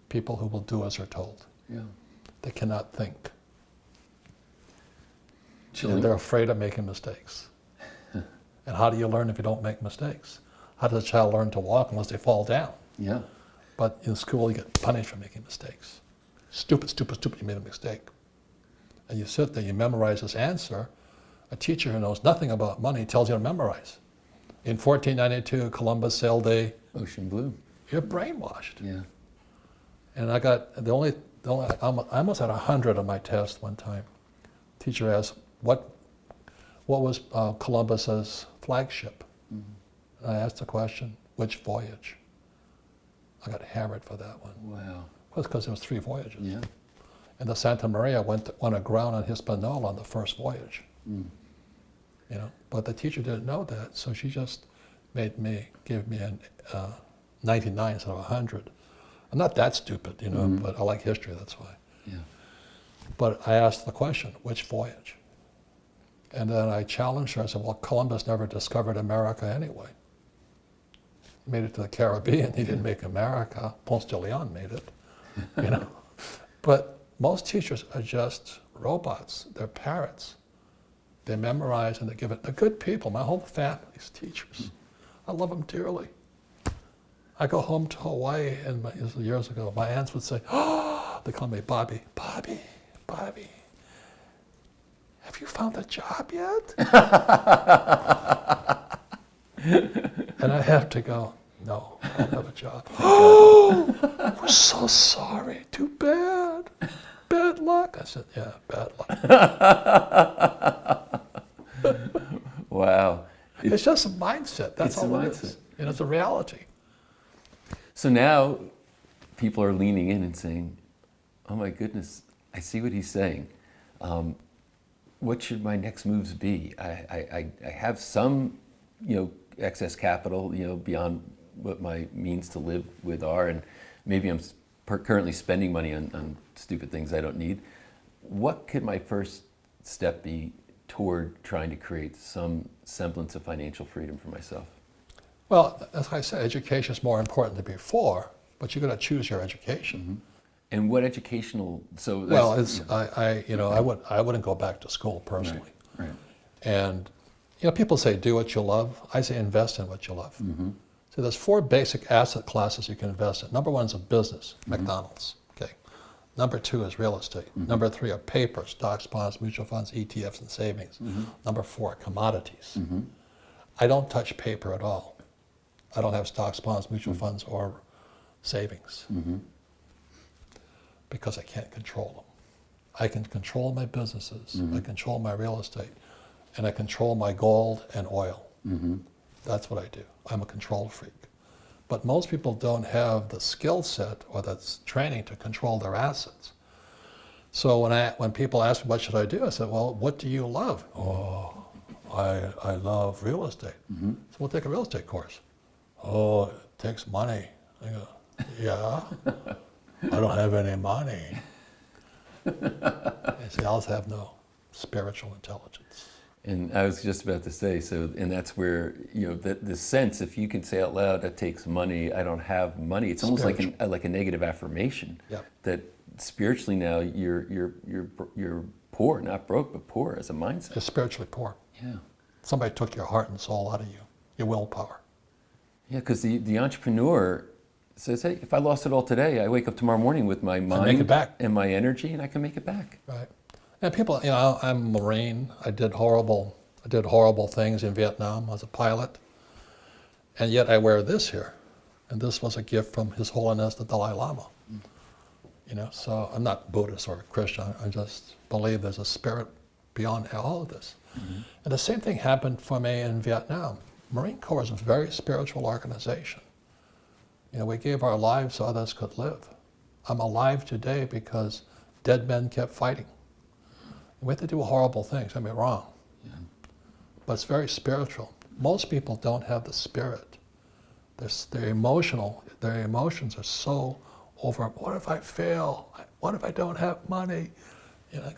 people who will do as they're told. Yeah. They cannot think. Chilling. And they're afraid of making mistakes. And how do you learn if you don't make mistakes? How does a child learn to walk unless they fall down? Yeah. But in school, you get punished for making mistakes. Stupid, stupid, stupid, you made a mistake. And you sit there, you memorize this answer. A teacher who knows nothing about money tells you to memorize. In 1492, Columbus sailed the Ocean blue. You're brainwashed. Yeah. And I got, I almost had 100 on my test one time. Teacher asked, what was Columbus's flagship? And I asked the question, which voyage? I got hammered for that one. Wow. Well, it's because there was 3 voyages. Yeah. And the Santa Maria went aground on Hispaniola on the first voyage. But the teacher didn't know that, so she just gave me a 99 instead of 100. I'm not that stupid, but I like history, that's why. Yeah. But I asked the question, which voyage? And then I challenged her. I said, well, Columbus never discovered America anyway. He made it to the Caribbean. He didn't make America. Ponce de Leon made it, But most teachers are just robots. They're parrots. They memorize and they give it. They're good people. My whole family's teachers. I love them dearly. I go home to Hawaii, and this was years ago, my aunts would say, oh, they call me Bobby. Bobby, Bobby, have you found a job yet? And I have to go, no, I don't have a job. Oh, we're so sorry, too bad. Bad luck. I said, yeah, bad luck. Wow. It's just a mindset. That's It's a all it mindset. is. It's a reality. So now people are leaning in and saying, oh my goodness, I see what he's saying. What should my next moves be? I have some, excess capital, beyond what my means to live with are, and maybe I'm currently spending money on stupid things I don't need. What could my first step be toward trying to create some semblance of financial freedom for myself? Well, as I said, education is more important than before, but you're going to choose your education. And what educational? So Well, it's I wouldn't go back to school personally. Right. And people say do what you love. I say invest in what you love. So there's 4 basic asset classes you can invest in. Number 1 is a business, McDonald's. Okay. Number 2 is real estate. Number 3 are paper, stocks, bonds, mutual funds, ETFs, and savings. Number 4, commodities. I don't touch paper at all. I don't have stocks, bonds, mutual funds, or savings because I can't control them. I can control my businesses, I control my real estate, and I control my gold and oil. That's what I do. I'm a control freak. But most people don't have the skill set or the training to control their assets. So when people ask me, what should I do? I said, well, what do you love? Oh, I love real estate. So we'll take a real estate course. Oh, it takes money. I go, yeah, I don't have any money. I say, I also have no spiritual intelligence. And I was just about to say, so, and that's where, you know, the sense, if you can say out loud, that takes money, I don't have money, it's almost like a negative affirmation. Yep. That spiritually now you're poor, not broke, but poor as a mindset. You're spiritually poor. Yeah. Somebody took your heart and soul out of you, your willpower. Yeah, because the entrepreneur says, hey, if I lost it all today, I wake up tomorrow morning with my mind make it back. and my energy, and I can make it back. Right. And people, you know, I'm a Marine. I did horrible things in Vietnam as a pilot. And yet I wear this here. And this was a gift from His Holiness the Dalai Lama. You know, so I'm not Buddhist or Christian. I just believe there's a spirit beyond all of this. And the same thing happened for me in Vietnam. Marine Corps is a very spiritual organization. You know, we gave our lives so others could live. I'm alive today because dead men kept fighting. We have to do horrible things, don't get me wrong. But it's very spiritual. Most people don't have the spirit. They're emotional. Their emotions are so over, what if I fail? What if I don't have money? You know,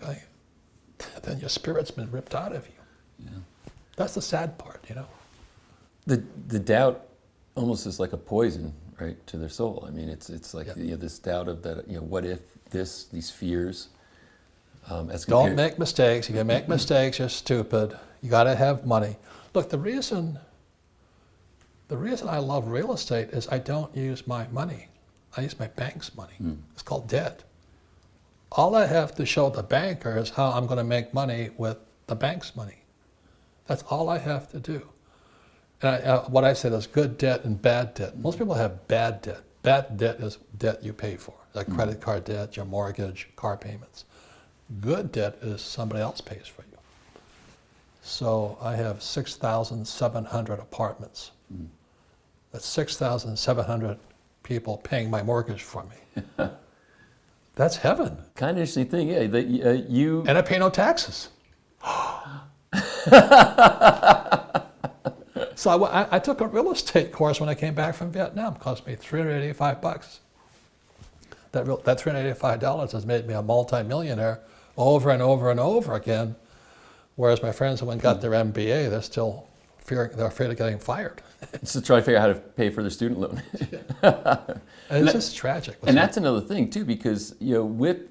then your spirit's been ripped out of you. Yeah. That's the sad part, you know. The doubt almost is like a poison, right, to their soul. I mean, it's like you know, this doubt of that, you know, what if these fears. Don't make mistakes. If you make mistakes, you're stupid. You got to have money. Look, the reason I love real estate is I don't use my money. I use my bank's money. It's called debt. All I have to show the banker is how I'm going to make money with the bank's money. That's all I have to do. And what I said is good debt and bad debt. Most people have bad debt. Bad debt is debt you pay for, like credit card debt, your mortgage, car payments. Good debt is somebody else pays for you. So I have 6,700 apartments. That's 6,700 people paying my mortgage for me. That's heaven. Kind of interesting thing, yeah. That you And I pay no taxes. So I took a real estate course when I came back from Vietnam. It cost me $385. That $385 has made me a multi-millionaire over and over and over again. Whereas my friends who got their MBA, they're still they're afraid of getting fired. to try to figure out how to pay for their student loan. And it's just tragic. And that's another thing too, because with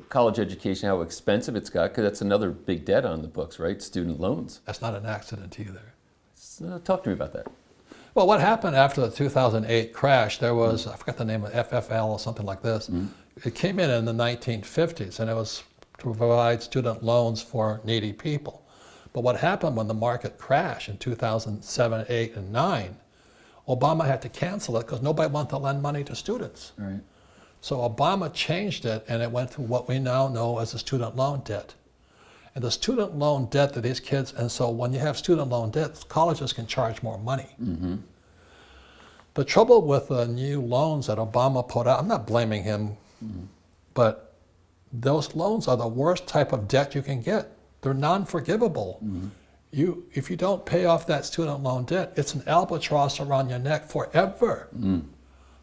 college education, how expensive it's got, because that's another big debt on the books, right? Student loans. That's not an accident either. So, talk to me about that. Well, what happened after the 2008 crash, there was, I forgot the name of FFL or something like this. It came in the 1950s, and it was to provide student loans for needy people. But what happened when the market crashed in 2007, 8, and 9, Obama had to cancel it because nobody wanted to lend money to students. Right. So Obama changed it, and it went to what we now know as the student loan debt. And the student loan debt that these kids, and so when you have student loan debt, colleges can charge more money. The trouble with the new loans that Obama put out, I'm not blaming him, but those loans are the worst type of debt you can get. They're non-forgivable. If you don't pay off that student loan debt, it's an albatross around your neck forever.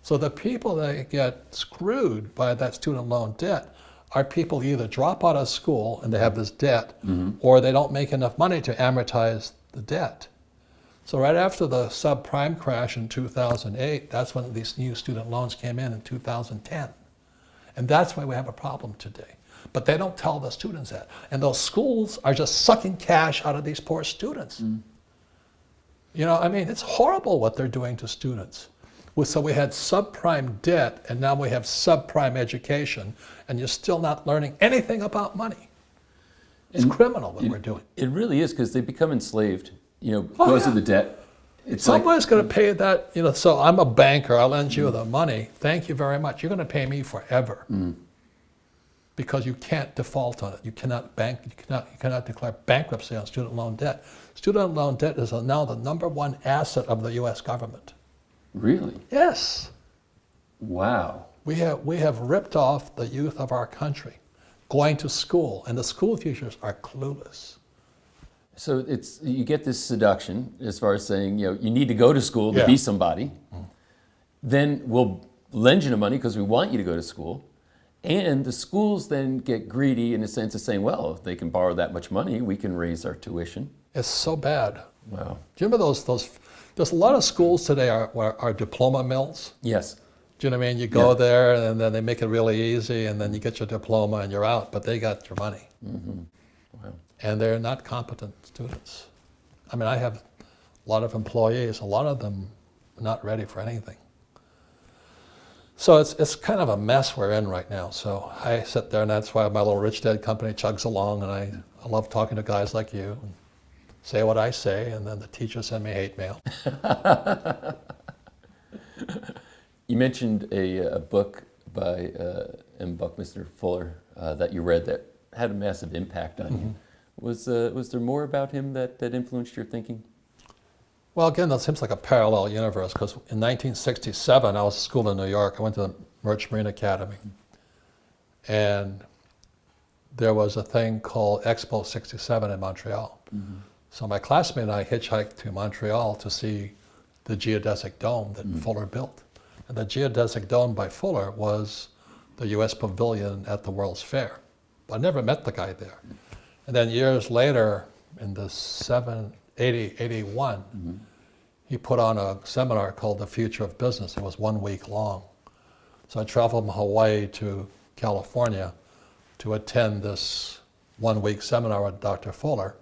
So the people that get screwed by that student loan debt are people who either drop out of school and they have this debt, or they don't make enough money to amortize the debt. So right after the subprime crash in 2008, that's when these new student loans came in 2010. And that's why we have a problem today. But they don't tell the students that. And those schools are just sucking cash out of these poor students. You know, I mean, it's horrible what they're doing to students. So we had subprime debt, and now we have subprime education, and you're still not learning anything about money. It's criminal what we're doing. It really is, because they become enslaved, because of the debt. It's Somebody's going to pay that, so I'm a banker, I'll lend you the money. Thank you very much. You're going to pay me forever. because you can't default on it. You cannot declare bankruptcy on student loan debt. Student loan debt is now the #1 asset of the U.S. government. Really? Yes. Wow. We have ripped off the youth of our country going to school, and the school teachers are clueless. So it's you get this seduction as far as saying, you know, you need to go to school to Yeah. be somebody. Then we'll lend you the money because we want you to go to school. And the schools then get greedy in the sense of saying, well, if they can borrow that much money, we can raise our tuition. It's so bad. Wow. Do you remember those? There's a lot of schools today are diploma mills. Yes. Do you know what I mean? You go Yeah. there and then they make it really easy and then you get your diploma and you're out, but they got your money. Wow. And they're not competent students. I mean, I have a lot of employees, a lot of them are not ready for anything. So it's kind of a mess we're in right now. So I sit there and that's why my little Rich Dad company chugs along, and I love talking to guys like you and say what I say, and then the teachers send me hate mail. You mentioned a book by M. Buckminster Fuller that you read that had a massive impact on you. Was there more about him that influenced your thinking? Well, again, that seems like a parallel universe, because in 1967, I was at school in New York. I went to the Merchant Marine Academy. And there was a thing called Expo 67 in Montreal. So my classmate and I hitchhiked to Montreal to see the geodesic dome that Fuller built. And the geodesic dome by Fuller was the U.S. pavilion at the World's Fair. But I never met the guy there. And then years later, in the 81, he put on a seminar called The Future of Business. It was 1 week long. So I traveled from Hawaii to California to attend this 1 week seminar with Dr. Fuller,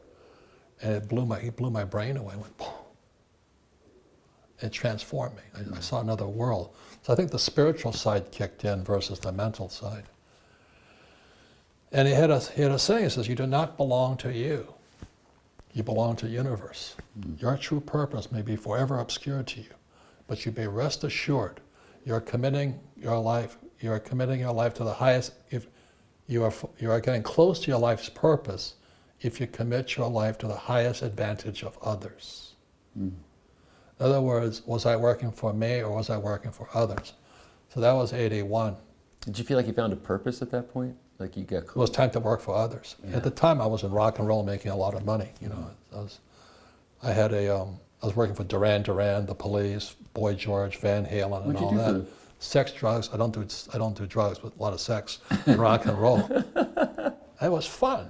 and he blew my brain away. It went, boom. It transformed me. I saw another world. So I think the spiritual side kicked in versus the mental side. And he had a saying. He says, "You do not belong to you. You belong to the universe. Your true purpose may be forever obscure to you, but you may rest assured you are committing your life to the highest. If you are getting close to your life's purpose, if you commit your life to the highest advantage of others." In other words, was I working for me or was I working for others? So that was 81. Did you feel like you found a purpose at that point? Like you got It was time to work for others. Yeah. At the time, I was in rock and roll, making a lot of money. You know, I was working for Duran Duran, the Police, Boy George, Van Halen, and What'd you all do that. for them? Sex, drugs. I don't do drugs, but a lot of sex and rock and roll. It was fun,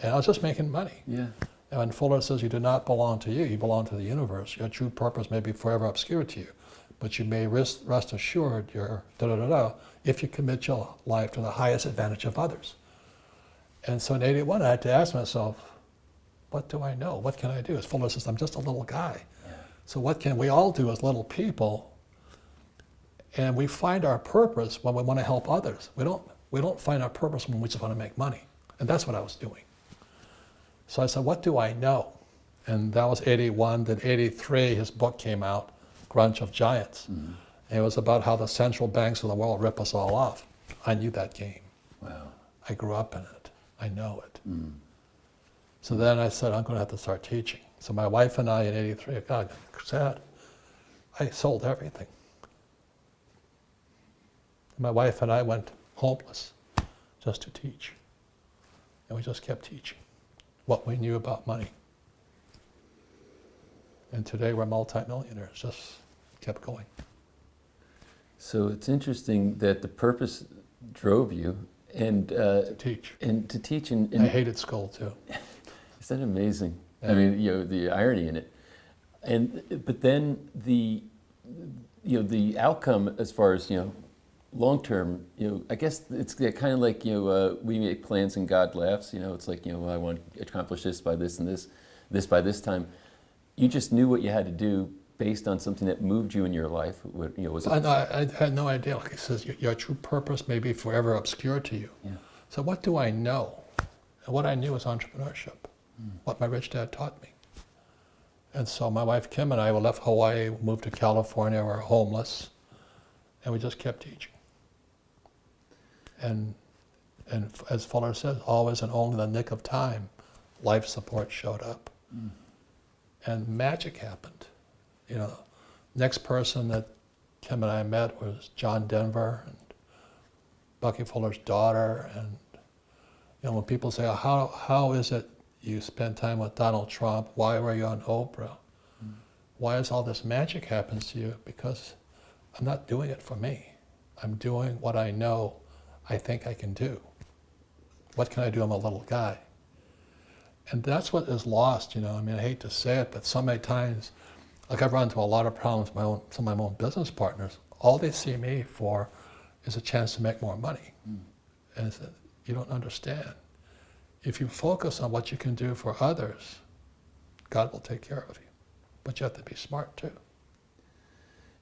and I was just making money. Yeah. And when Fuller says, "You do not belong to you; you belong to the universe. Your true purpose may be forever obscure to you, but you may rest assured you're if you commit your life to the highest advantage of others." And so in 81, I had to ask myself, what do I know? What can I do? As Fuller says, I'm just a little guy. Yeah. So what can we all do as little people? And we find our purpose when we want to help others. We don't find our purpose when we just want to make money. And that's what I was doing. So I said, what do I know? And that was 81. Then 83, his book came out, Grunge of Giants. And it was about how the central banks of the world rip us all off. I knew that game. Wow. I grew up in it. I know it. So then I said, I'm going to have to start teaching. So my wife and I in 83, God, sad. I sold everything. My wife and I went homeless just to teach. And we just kept teaching what we knew about money. And today we're multimillionaires, just kept going. So it's interesting that the purpose drove you and To teach. and to teach. And I hated school too. isn't that amazing? Yeah. I mean, you know, the irony in it. But then the outcome as far as, long term, I guess it's kind of like, we make plans and God laughs. It's like, I want to accomplish this by this and this by this time. You just knew what you had to do based on something that moved you in your life. Was it? I had no idea. Like he says, your true purpose may be forever obscure to you. Yeah. So what do I know? And what I knew was entrepreneurship, what my rich dad taught me. And so my wife Kim and I left Hawaii, moved to California, we're homeless, and we just kept teaching. And And as Fuller says, always and only in the nick of time, life support showed up. And magic happened. You know, next person that Tim and I met was John Denver and Bucky Fuller's daughter. And you know, when people say, oh, how is it you spend time with Donald Trump? Why were you on Oprah? Why is all this magic happens to you? Because I'm not doing it for me. I'm doing what I know I think I can do. What can I do? I'm a little guy. And that's what is lost, you know. I mean, I hate to say it, but so many times, like I've run into a lot of problems with some of my own business partners. All they see me for is a chance to make more money. And it's, you don't understand. If you focus on what you can do for others, God will take care of you. But you have to be smart too.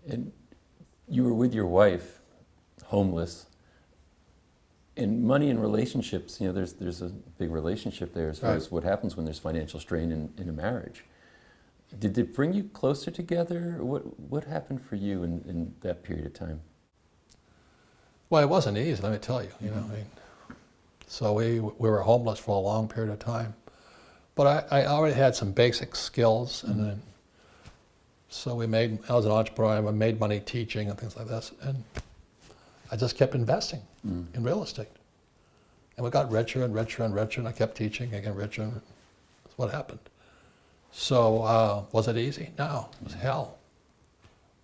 And you were with your wife, homeless. And money and relationships, you know, there's a big relationship there as far as what happens when there's financial strain in a marriage. Did it bring you closer together? What happened for you in that period of time? Well, it wasn't easy, let me tell you. You know, I mean, so we were homeless for a long period of time. But I already had some basic skills, and then so I was an entrepreneur, I made money teaching and things like this, and I just kept investing in real estate. And we got richer and richer and richer, and I kept teaching, I got richer, and that's what happened. So was it easy? No, it was hell.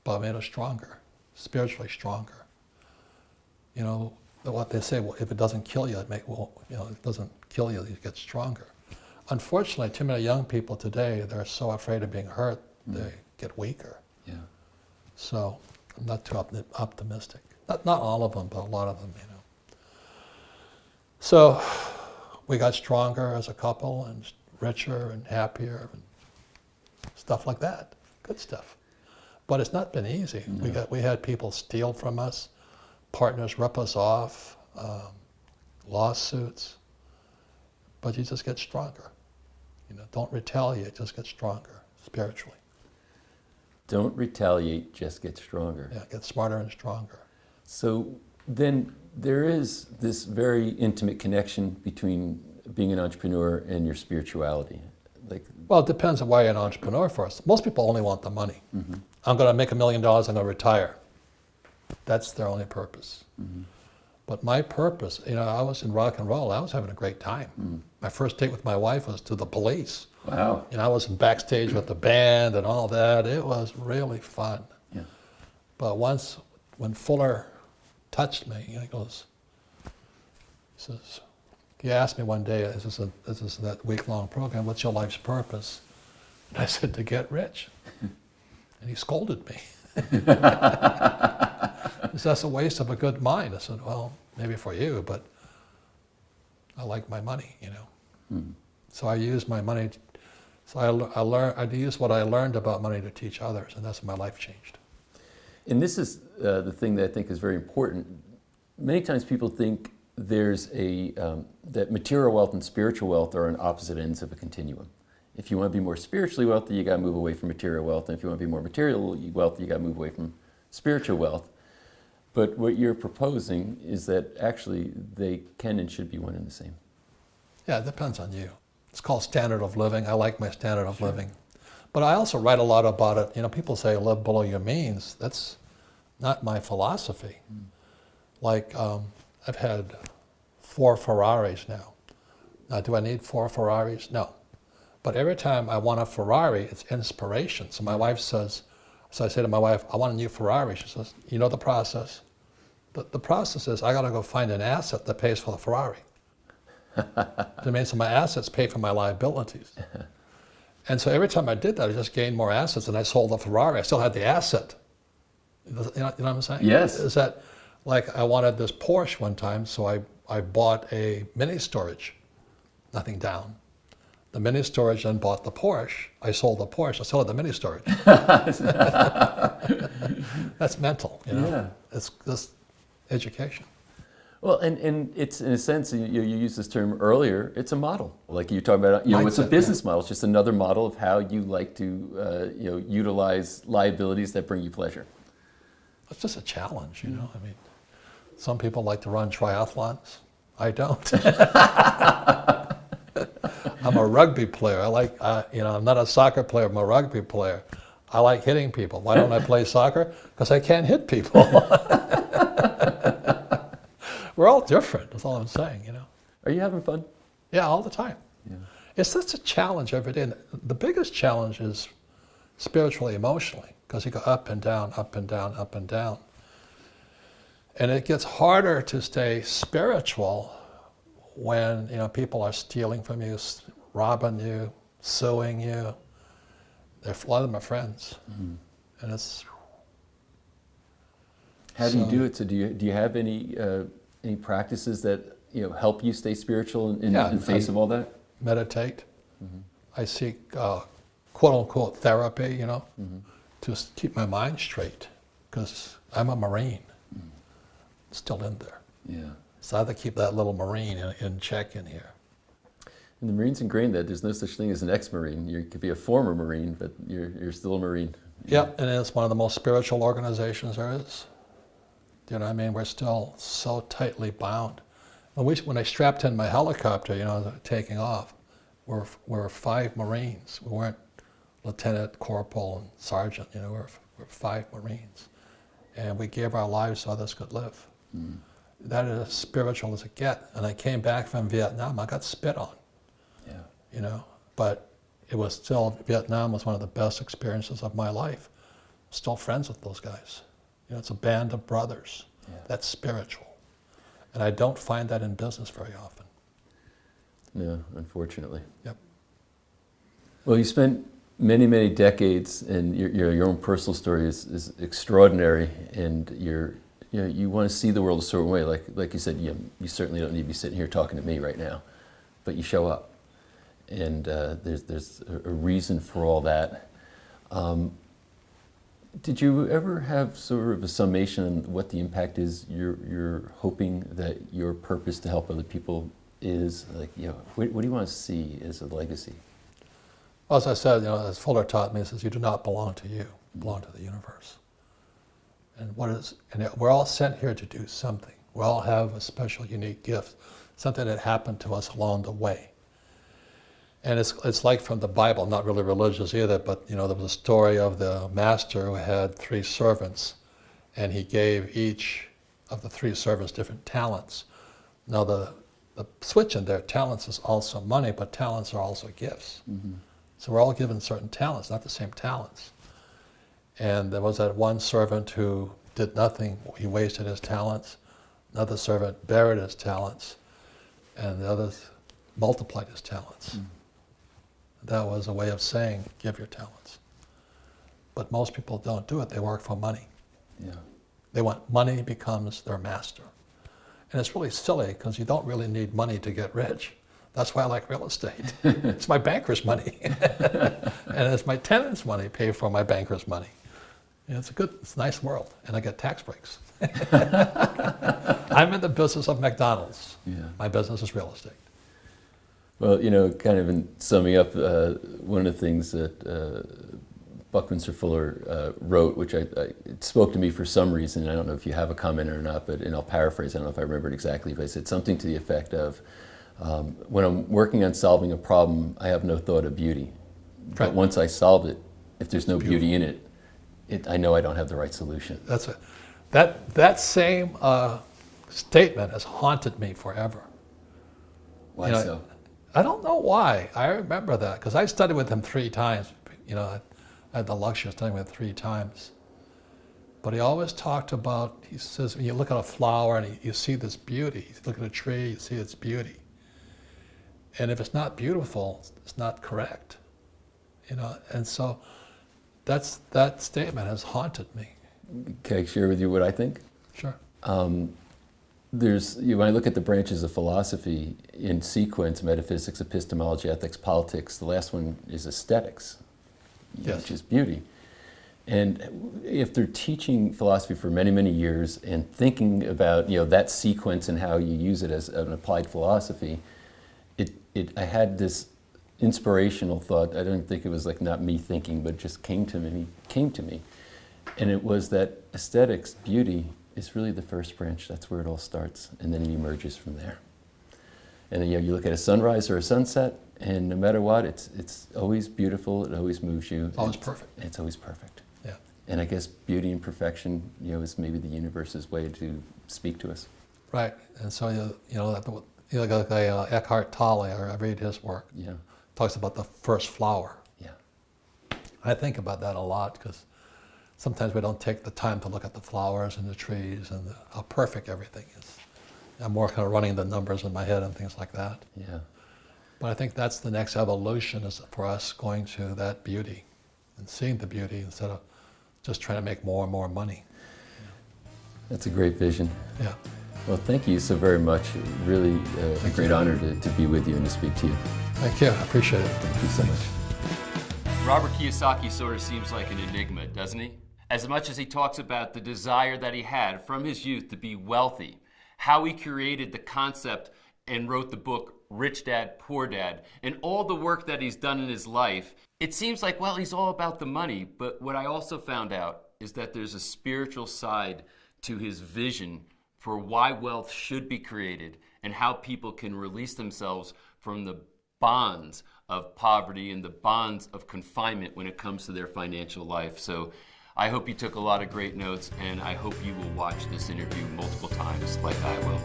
But it made us stronger, spiritually stronger. You know, what they say, well, if it doesn't kill you, it doesn't kill you, you get stronger. Unfortunately, too many young people today, they're so afraid of being hurt, they get weaker. Yeah. So I'm not too optimistic. Not all of them, but a lot of them, you know. So we got stronger as a couple and richer and happier and stuff like that. Good stuff. But it's not been easy. No. We had people steal from us, partners rip us off, lawsuits. But you just get stronger. You know, don't retaliate, just get stronger spiritually. Don't retaliate, just get stronger. Yeah, get smarter and stronger. So then there is this very intimate connection between being an entrepreneur and your spirituality. Well, it depends on why you're an entrepreneur first. Most people only want the money. I'm going to make $1 million, I'm going to retire. That's their only purpose. But my purpose, you know, I was in rock and roll, I was having a great time. My first date with my wife was to the Police. Wow. You know, I was backstage with the band and all that. It was really fun. Yeah. But when Fuller touched me, he says, he asked me one day, this is that week-long program, what's your life's purpose? And I said, to get rich. And he scolded me. He said, that's a waste of a good mind. I said, well, maybe for you, but I like my money, you know. So I use my money, so I use what I learned about money to teach others, and that's when my life changed. And this is the thing that I think is very important. Many times people think there's that material wealth and spiritual wealth are on opposite ends of a continuum. If you want to be more spiritually wealthy, you got to move away from material wealth. And if you want to be more material wealthy, you got to move away from spiritual wealth. But what you're proposing is that actually they can and should be one and the same. Yeah, it depends on you. It's called standard of living. I like my standard of living. But I also write a lot about it. You know, people say live below your means. That's not my philosophy. Like, I've had 4 Ferraris now. Now, do I need 4 Ferraris? No. But every time I want a Ferrari, it's inspiration. So my wife says, so I say to my wife, I want a new Ferrari. She says, you know the process? The process is I got to go find an asset that pays for the Ferrari. That means so my assets pay for my liabilities. And so every time I did that, I just gained more assets, and I sold the Ferrari. I still had the asset. You know what I'm saying? Yes. Is that, like, I wanted this Porsche one time, so I bought a mini storage, nothing down. The mini storage then bought the Porsche. I sold the Porsche. I still had the mini storage. That's mental, you know? Yeah. It's just education. Well, and it's, in a sense, you used this term earlier, it's a model. Like you talk about, you know, it's a business model. It's just another model of how you like to, utilize liabilities that bring you pleasure. It's just a challenge, you know? I mean, some people like to run triathlons. I don't. I'm a rugby player. I like, I'm not a soccer player, I'm a rugby player. I like hitting people. Why don't I play soccer? Because I can't hit people. We're all different, that's all I'm saying, Are you having fun? Yeah, all the time. Yeah. It's such a challenge every day. And the biggest challenge is spiritually, emotionally, because you go up and down, up and down, up and down. And it gets harder to stay spiritual when people are stealing from you, robbing you, suing you. A lot of them are friends, and it's. How do you do it? So do you have any practices that help you stay spiritual in the face of all that? Meditate. I seek quote unquote therapy, to keep my mind straight, because I'm a Marine, still in there. Yeah. So I have to keep that little Marine in check in here. And the Marines ingrained that there's no such thing as an ex-Marine. You could be a former Marine, but you're still a Marine. Yeah, and it's one of the most spiritual organizations there is. Do you know what I mean? We're still so tightly bound. When I strapped in my helicopter, taking off, we're 5 Marines. We weren't lieutenant, corporal, and sergeant. We're 5 Marines, and we gave our lives so others could live. That is as spiritual as it gets. And I came back from Vietnam. I got spit on. Yeah. But it was still, Vietnam was one of the best experiences of my life. Still friends with those guys. It's a band of brothers. Yeah. That's spiritual. And I don't find that in business very often. No, unfortunately. Yep. Well, you spent many, many decades, and your own personal story is extraordinary, and you want to see the world a certain way. Like you said, you certainly don't need to be sitting here talking to me right now, but you show up, and there's a reason for all that. Did you ever have sort of a summation on what the impact is you're hoping that your purpose to help other people is? What do you want to see as a legacy? Well, as I said, as Fuller taught me, he says, you do not belong to you, you belong to the universe. And we're all sent here to do something. We all have a special, unique gift, something that happened to us along the way. And it's like from the Bible, I'm not really religious either, but there was a story of the master who had 3 servants, and he gave each of the 3 servants different talents. Now the switch in there, talents is also money, but talents are also gifts. So we're all given certain talents, not the same talents. And there was that one servant who did nothing, he wasted his talents. Another servant buried his talents, and the others multiplied his talents. That was a way of saying, give your talents. But most people don't do it, they work for money. Yeah. They want money becomes their master. And it's really silly, because you don't really need money to get rich. That's why I like real estate. It's my banker's money. And it's my tenant's money pay for my banker's money. It's a nice world, and I get tax breaks. I'm in the business of McDonald's. Yeah. My business is real estate. Well, kind of in summing up, one of the things that Buckminster Fuller wrote, which it spoke to me for some reason, I don't know if you have a comment or not, and I'll paraphrase, I don't know if I remember it exactly, but I said something to the effect of, when I'm working on solving a problem, I have no thought of beauty. Right. But once I solve it, if there's no beauty in it, I know I don't have the right solution. That's it. That same statement has haunted me forever. Why so? I don't know why. I remember that, because I studied with him 3 times. I had the luxury of studying with him 3 times. But he always talked about, he says, when you look at a flower and you see this beauty, you look at a tree, you see its beauty. And if it's not beautiful, it's not correct. And so that statement has haunted me. Can I share with you what I think? Sure. When I look at the branches of philosophy in sequence, metaphysics, epistemology, ethics, politics, the last one is aesthetics, Yes. which is beauty. And if they're teaching philosophy for many, many years and thinking about that sequence and how you use it as an applied philosophy, I had this inspirational thought. I don't think it was not me thinking, but it just came to me. And it was that aesthetics, beauty, is really the first branch. That's where it all starts, and then it emerges from there. And you look at a sunrise or a sunset, and no matter what, it's always beautiful. It always moves you. Always perfect. It's always perfect. Yeah. And I guess beauty and perfection, is maybe the universe's way to speak to us. Right. And so like Eckhart Tolle, I read his work. Yeah. Talks about the first flower. Yeah. I think about that a lot because sometimes we don't take the time to look at the flowers and the trees and how perfect everything is. I'm more kind of running the numbers in my head and things like that. Yeah. But I think that's the next evolution is for us going to that beauty and seeing the beauty instead of just trying to make more and more money. That's a great vision. Yeah. Well, thank you so very much. Really a great honor to be with you and to speak to you. Thank you. I appreciate it. Thank you so much. Robert Kiyosaki sort of seems like an enigma, doesn't he? As much as he talks about the desire that he had from his youth to be wealthy, how he created the concept and wrote the book Rich Dad, Poor Dad, and all the work that he's done in his life, it seems like, well, he's all about the money. But what I also found out is that there's a spiritual side to his vision for why wealth should be created and how people can release themselves from the bonds of poverty and the bonds of confinement when it comes to their financial life. So I hope you took a lot of great notes, and I hope you will watch this interview multiple times like I will.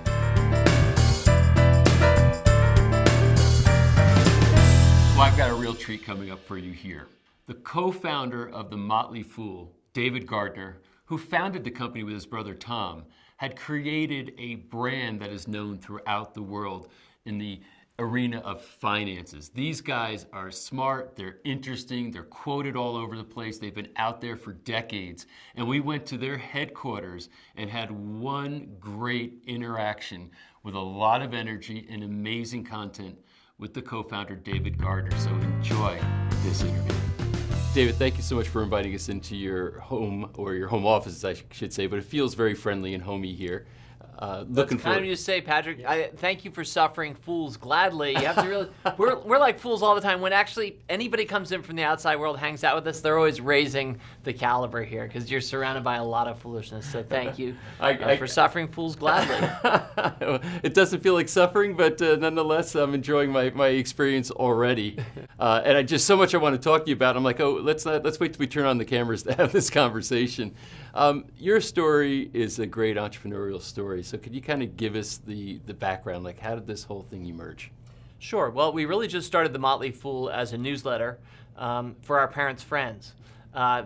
Well, I've got a real treat coming up for you here. The co-founder of the Motley Fool, David Gardner, who founded the company with his brother Tom, had created a brand that is known throughout the world in the arena of finances. These guys are smart, they're interesting, they're quoted all over the place, they've been out there for decades. And we went to their headquarters and had one great interaction with a lot of energy and amazing content with the co-founder, David Gardner. So enjoy this interview. David, thank you so much for inviting us into your home, or your home office, I should say, but it feels very friendly and homey here. Looking for. Kind of you to say, Patrick. Yeah. Thank you for suffering fools gladly. You have to really. we're like fools all the time. When actually anybody comes in from the outside world, hangs out with us, they're always raising the caliber here because you're surrounded by a lot of foolishness. So thank you for suffering fools gladly. It doesn't feel like suffering, but nonetheless, I'm enjoying my experience already. And I just so much I want to talk to you about. I'm like, let's wait till we turn on the cameras to have this conversation. Your story is a great entrepreneurial story. So could you kind of give us the background? Like, how did this whole thing emerge? Sure. Well, we really just started the Motley Fool as a newsletter for our parents' friends.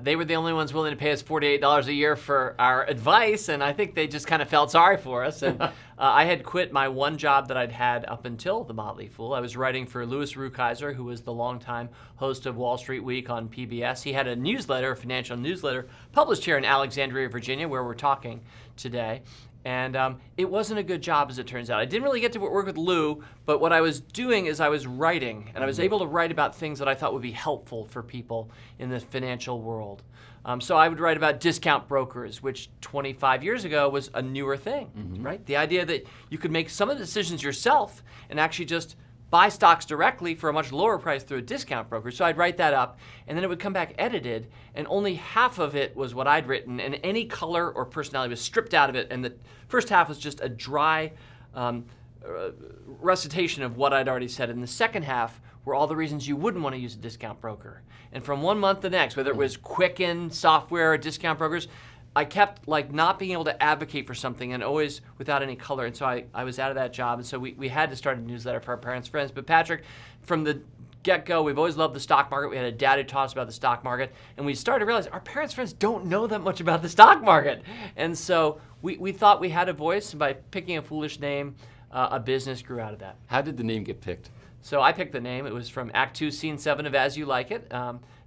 They were the only ones willing to pay us $48 a year for our advice, and I think they just kind of felt sorry for us. And I had quit my one job that I'd had up until the Motley Fool. I was writing for Louis Rukeyser, who was the longtime host of Wall Street Week on PBS. He had a newsletter, a financial newsletter, published here in Alexandria, Virginia, where we're talking today. And it wasn't a good job, as it turns out. I didn't really get to work with Lou, but what I was doing is I was writing, and I was able to write about things that I thought would be helpful for people in the financial world. So I would write about discount brokers, which 25 years ago was a newer thing, right? The idea that you could make some of the decisions yourself and actually just buy stocks directly for a much lower price through a discount broker. So I'd write that up, and then it would come back edited, and only half of it was what I'd written, and any color or personality was stripped out of it, and the first half was just a dry recitation of what I'd already said, and the second half were all the reasons you wouldn't want to use a discount broker. And from one month to the next, whether it was Quicken software or discount brokers, I kept not being able to advocate for something, and always without any color. And so I was out of that job. And so we had to start a newsletter for our parents' friends. But Patrick, from the get-go, we've always loved the stock market. We had a dad who taught us about the stock market. And we started to realize our parents' friends don't know that much about the stock market. And so we thought we had a voice. And by picking a foolish name, a business grew out of that. How did the name get picked? So I picked the name. It was from Act 2, Scene 7 of As You Like It.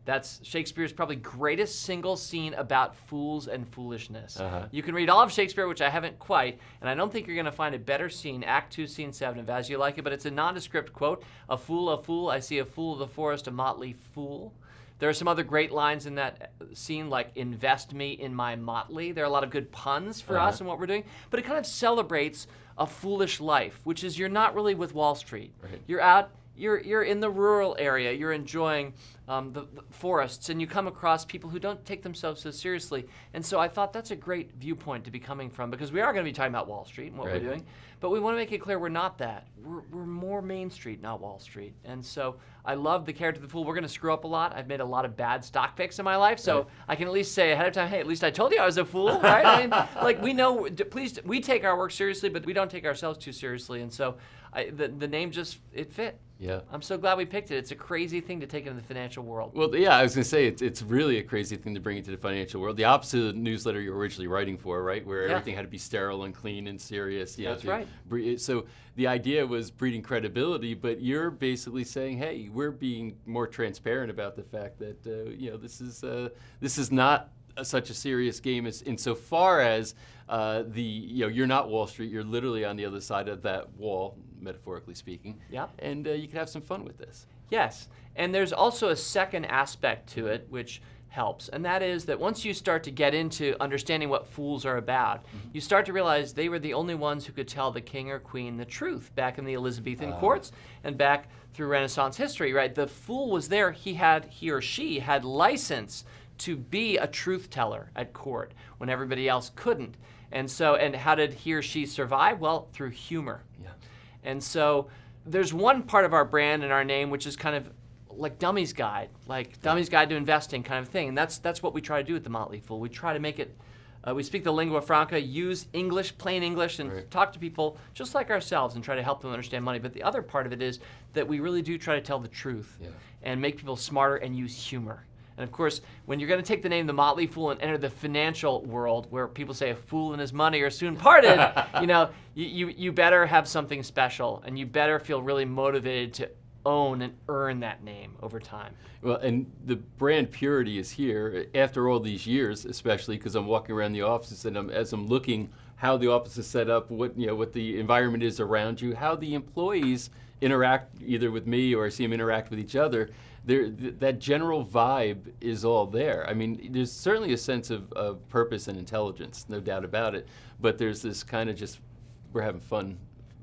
That's Shakespeare's probably greatest single scene about fools and foolishness. You can read all of Shakespeare, which I haven't quite, and I don't think you're going to find a better scene, Act 2, Scene 7 of As You Like It, but it's a nondescript quote, a fool, I see a fool of the forest, a motley fool. There are some other great lines in that scene, like invest me in my motley. There are a lot of good puns for us and what we're doing, but it kind of celebrates a foolish life, which is you're not really with Wall Street. You're out you're in the rural area, you're enjoying the forests, and you come across people who don't take themselves so seriously. And so I thought that's a great viewpoint to be coming from, because we are going to be talking about Wall Street and what we're doing, but we want to make it clear we're not that. We're more Main Street, not Wall Street. And so I love the character of the fool. We're going to screw up a lot. I've made a lot of bad stock picks in my life, so I can at least say ahead of time, hey, at least I told you I was a fool, right? I mean, like, we know, please, we take our work seriously, but we don't take ourselves too seriously. And so the name just, it fit. Yeah. I'm so glad we picked it. It's a crazy thing to take into the financial world. Well, yeah, I was going to say, it's really a crazy thing to bring into the financial world. The opposite of the newsletter you were originally writing for, right? Where everything had to be sterile and clean and serious. That's right. So the idea was breeding credibility, but you're basically saying, hey, we're being more transparent about the fact that, this is not such a serious game as insofar as you're not Wall Street, you're literally on the other side of that wall, metaphorically speaking. Yeah. And you can have some fun with this. Yes, and there's also a second aspect to it which helps, and that is that once you start to get into understanding what fools are about, you start to realize they were the only ones who could tell the king or queen the truth back in the Elizabethan courts and back through Renaissance history, right? The fool was there, he or she had license to be a truth teller at court when everybody else couldn't. And so, and how did he or she survive? Well, through humor. Yeah. And so there's one part of our brand and our name which is kind of like Dummy's Guide, like Dummy's Guide to Investing kind of thing. And that's what we try to do at The Motley Fool. We try to make it, we speak the lingua franca, use English, plain English, and talk to people just like ourselves and try to help them understand money. But the other part of it is that we really do try to tell the truth and make people smarter and use humor. And of course, when you're going to take the name The Motley Fool and enter the financial world where people say a fool and his money are soon parted, you better have something special, and you better feel really motivated to own and earn that name over time. Well, and the brand purity is here after all these years, especially because I'm walking around the offices and as I'm looking how the office is set up, what the environment is around you, how the employees interact either with me or I see them interact with each other. That general vibe is all there. I mean, there's certainly a sense of purpose and intelligence, no doubt about it, but there's this kind of just, we're having fun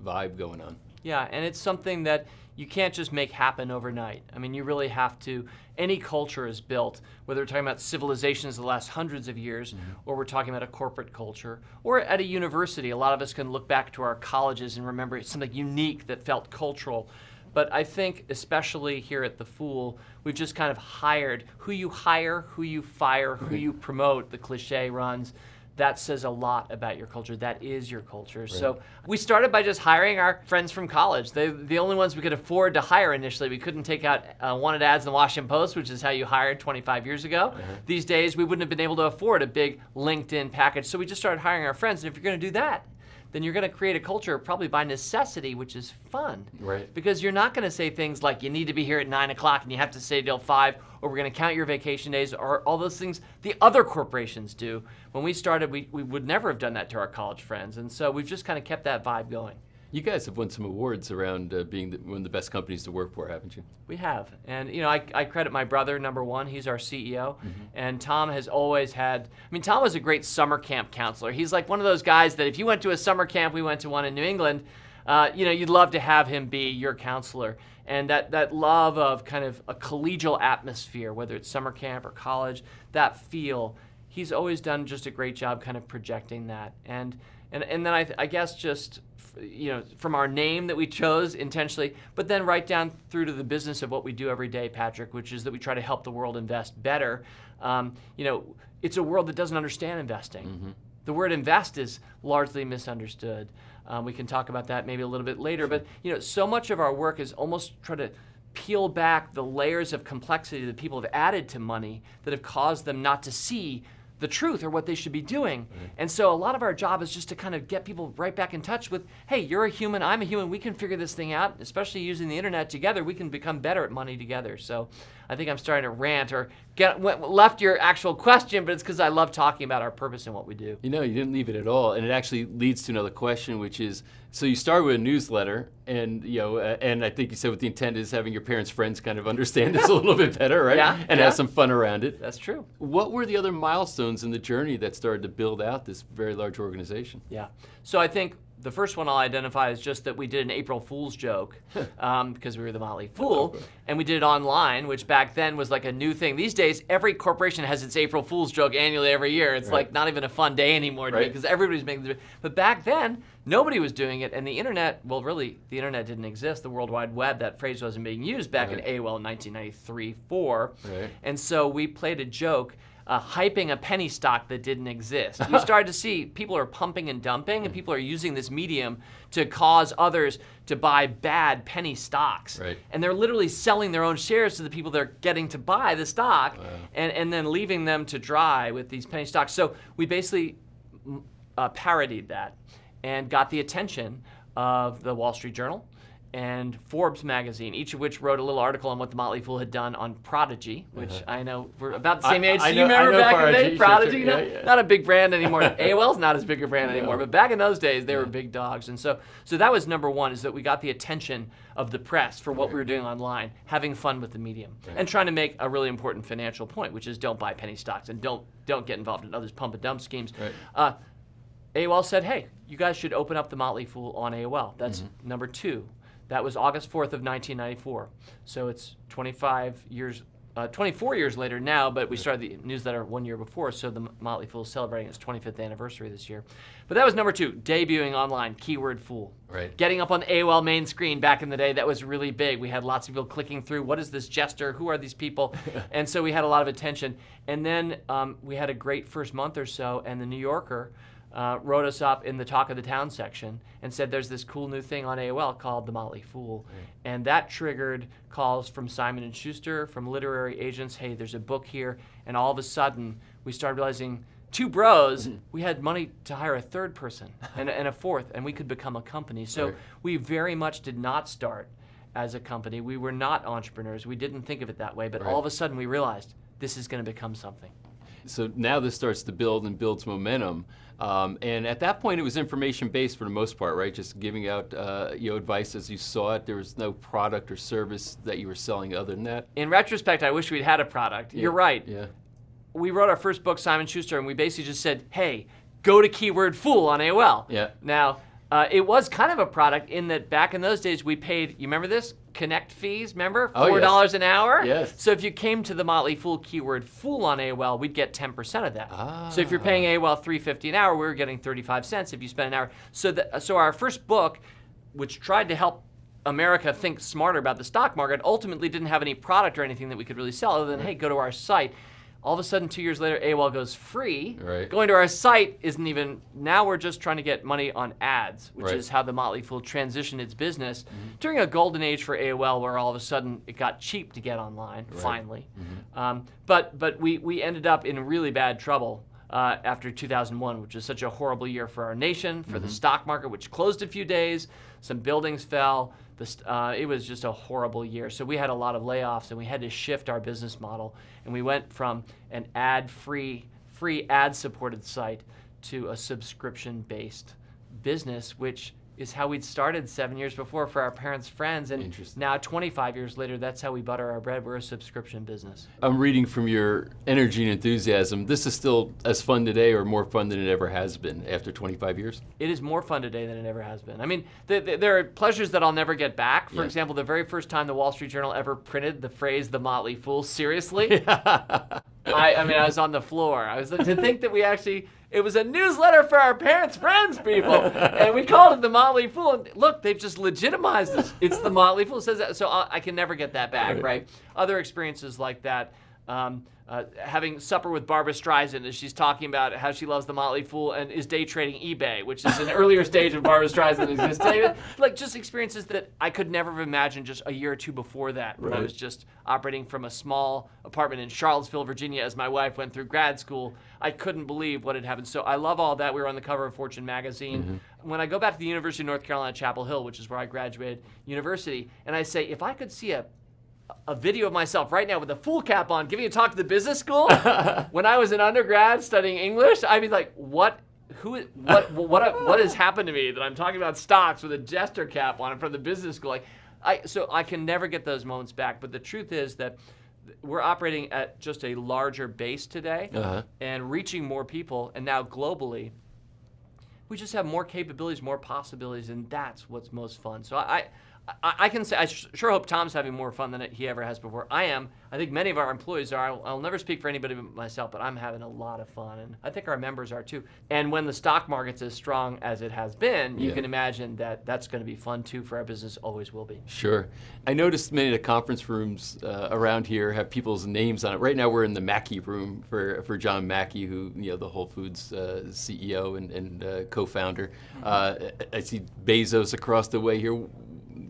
vibe going on. Yeah, and it's something that you can't just make happen overnight. I mean, you really have to, any culture is built, whether we're talking about civilizations of the last hundreds of years, or we're talking about a corporate culture, or at a university. A lot of us can look back to our colleges and remember something unique that felt cultural. But I think, especially here at The Fool, we've just kind of hired, who you hire, who you fire, who you promote, the cliche runs. That says a lot about your culture. That is your culture. Right. So we started by just hiring our friends from college. They're the only ones we could afford to hire initially. We couldn't take out wanted ads in the Washington Post, which is how you hired 25 years ago. These days, we wouldn't have been able to afford a big LinkedIn package. So we just started hiring our friends. And if you're going to do that, then you're going to create a culture probably by necessity, which is fun. Right. Because you're not going to say things like you need to be here at 9 o'clock and you have to stay till 5, or we're going to count your vacation days, or all those things the other corporations do. When we started, we would never have done that to our college friends. And so we've just kind of kept that vibe going. You guys have won some awards around being one of the best companies to work for, haven't you? We have. And I credit my brother, number one. He's our CEO. And Tom has always had, Tom was a great summer camp counselor. He's like one of those guys that if you went to a summer camp, we went to one in New England, you'd love to have him be your counselor. And that love of kind of a collegial atmosphere, whether it's summer camp or college, that feel, he's always done just a great job kind of projecting that. And then I guess just, from our name that we chose intentionally, but then right down through to the business of what we do every day, Patrick, which is that we try to help the world invest better. It's a world that doesn't understand investing. The word invest is largely misunderstood. We can talk about that maybe a little bit later, but so much of our work is almost try to peel back the layers of complexity that people have added to money that have caused them not to see the truth or what they should be doing. And so a lot of our job is just to kind of get people right back in touch with, hey, you're a human, I'm a human, we can figure this thing out, especially using the internet together, we can become better at money together. So I think I'm starting to rant or left your actual question, but it's because I love talking about our purpose and what we do. You didn't leave it at all, and it actually leads to another question, which is, so you start with a newsletter, and and I think you said what the intent is having your parents' friends kind of understand this a little bit better, right? And have some fun around it. That's true. What were the other milestones in the journey that started to build out this very large organization? Yeah. So I think The first one I'll identify is just that we did an April Fool's joke because we were the Motley Fool, and we did it online, which back then was like a new thing. These days, every corporation has its April Fool's joke annually every year. It's like not even a fun day anymore because everybody's making the. But back then, nobody was doing it, and the internet. Well, really, the internet didn't exist. The World Wide Web, that phrase wasn't being used back in AOL in 1993-4, and so we played a joke. Hyping a penny stock that didn't exist. You started to see people are pumping and dumping, and people are using this medium to cause others to buy bad penny stocks. And they're literally selling their own shares to the people they're getting to buy the stock, and then leaving them to dry with these penny stocks. So we basically parodied that and got the attention of the Wall Street Journal and Forbes magazine, each of which wrote a little article on what the Motley Fool had done on Prodigy, which I know we're about the same age. So you remember back in the day, Prodigy? Not a big brand anymore. AOL's not as big a brand anymore, but back in those days, they were big dogs. And so that was number one, is that we got the attention of the press for what we were doing online, having fun with the medium, and trying to make a really important financial point, which is don't buy penny stocks and don't get involved in others' pump and dump schemes. AOL said, hey, you guys should open up the Motley Fool on AOL. That's number two. That was August 4th of 1994. So it's 24 years later now, but we started the newsletter 1 year before, so the Motley Fool is celebrating its 25th anniversary this year. But that was number two, debuting online, keyword fool. Getting up on AOL main screen back in the day, that was really big. We had lots of people clicking through, what is this jester? Who are these people? And so we had a lot of attention. And then we had a great first month or so, and the New Yorker wrote us up in the Talk of the Town section and said there's this cool new thing on AOL called the Motley Fool. And that triggered calls from Simon & Schuster, from literary agents, hey, there's a book here. And all of a sudden, we started realizing, two bros, we had money to hire a third person and a fourth, and we could become a company. So we very much did not start as a company. We were not entrepreneurs. We didn't think of it that way. But all of a sudden, we realized this is going to become something. So now this starts to build and builds momentum. And at that point, it was information-based for the most part, right? Just giving out advice as you saw it. There was no product or service that you were selling other than that. In retrospect, I wish we'd had a product. You're right. We wrote our first book, Simon & Schuster, and we basically just said, hey, go to keyword fool on AOL. Now, it was kind of a product in that back in those days, we paid, you remember this? Connect fees, remember? $4 an hour? So if you came to the Motley Fool keyword fool on AOL, we'd get 10% of that. So if you're paying AOL $3.50 an hour, we were getting 35 cents if you spent an hour. So our first book, which tried to help America think smarter about the stock market, ultimately didn't have any product or anything that we could really sell other than, hey, go to our site. All of a sudden, 2 years later, AOL goes free. Going to our site isn't even, now we're just trying to get money on ads, which is how the Motley Fool transitioned its business during a golden age for AOL where all of a sudden it got cheap to get online, finally. But we ended up in really bad trouble after 2001, which was such a horrible year for our nation, for the stock market, which closed a few days, some buildings fell. It was just a horrible year. So we had a lot of layoffs, and we had to shift our business model. And we went from an ad-free, ad-supported site to a subscription-based business, which is how we'd started 7 years before for our parents' friends. And now, 25 years later, that's how we butter our bread. We're a subscription business. I'm reading from your energy and enthusiasm. This is still as fun today or more fun than it ever has been after 25 years? It is more fun today than it ever has been. I mean, there are pleasures that I'll never get back. For example, the very first time the Wall Street Journal ever printed the phrase, the Motley Fool, seriously, I mean, I was on the floor. I was like, to think that we actually, it was a newsletter for our parents' friends, people, and we called it the Motley Fool. And look, they've just legitimized this. It's the Motley Fool. It says that, so I can never get that back, right? Other experiences like that. Having supper with Barbra Streisand as she's talking about how she loves the Motley Fool and is day trading eBay, which is an earlier stage of Barbra Streisand existing. Like just experiences that I could never have imagined just a year or two before that when I was just operating from a small apartment in Charlottesville, Virginia as my wife went through grad school. I couldn't believe what had happened. So I love all that. We were on the cover of Fortune magazine. When I go back to the University of North Carolina, Chapel Hill, which is where I graduated university, and I say, if I could see a video of myself right now with a full cap on giving a talk to the business school when I was an undergrad studying English, I'd be like, what has happened to me that I'm talking about stocks with a jester cap on from the business school? So I can never get those moments back. But the truth is that we're operating at just a larger base today and reaching more people, and now globally, we just have more capabilities, more possibilities, and that's what's most fun. So I can say, I sure hope Tom's having more fun than he ever has before. I am. I think many of our employees are. I'll never speak for anybody but myself, but I'm having a lot of fun, and I think our members are too. And when the stock market's as strong as it has been, you can imagine that that's going to be fun too for our business, always will be. Sure. I noticed many of the conference rooms around here have people's names on it. Right now we're in the Mackey room for John Mackey, who, the Whole Foods CEO and co-founder. I see Bezos across the way here.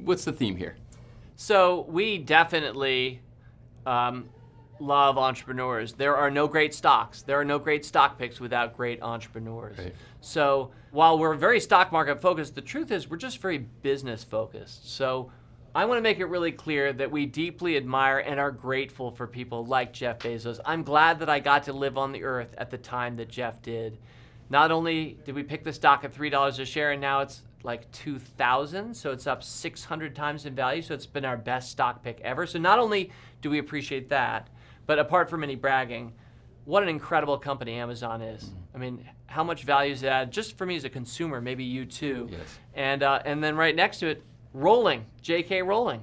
What's the theme here? So we definitely love entrepreneurs. There are no great stocks. There are no great stock picks without great entrepreneurs. Right. So while we're very stock market focused, the truth is we're just very business focused. So I want to make it really clear that we deeply admire and are grateful for people like Jeff Bezos. I'm glad that I got to live on the earth at the time that Jeff did. Not only did we pick the stock at $3 a share, and now it's like 2,000, so it's up 600 times in value, so it's been our best stock pick ever. So not only do we appreciate that, but apart from any bragging, what an incredible company Amazon is. I mean, how much value is that? Just for me as a consumer, maybe you too. Yes. And then right next to it, Rowling, J.K. Rowling.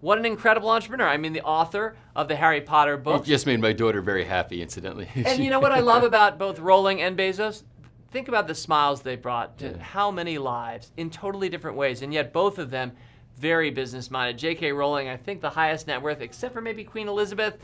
What an incredible entrepreneur. I mean, the author of the Harry Potter It books. just made my daughter very happy, incidentally. And you know what I love about both Rowling and Bezos? Think about the smiles they brought to how many lives in totally different ways, and yet both of them very business-minded. J.K. Rowling, I think the highest net worth, except for maybe Queen Elizabeth,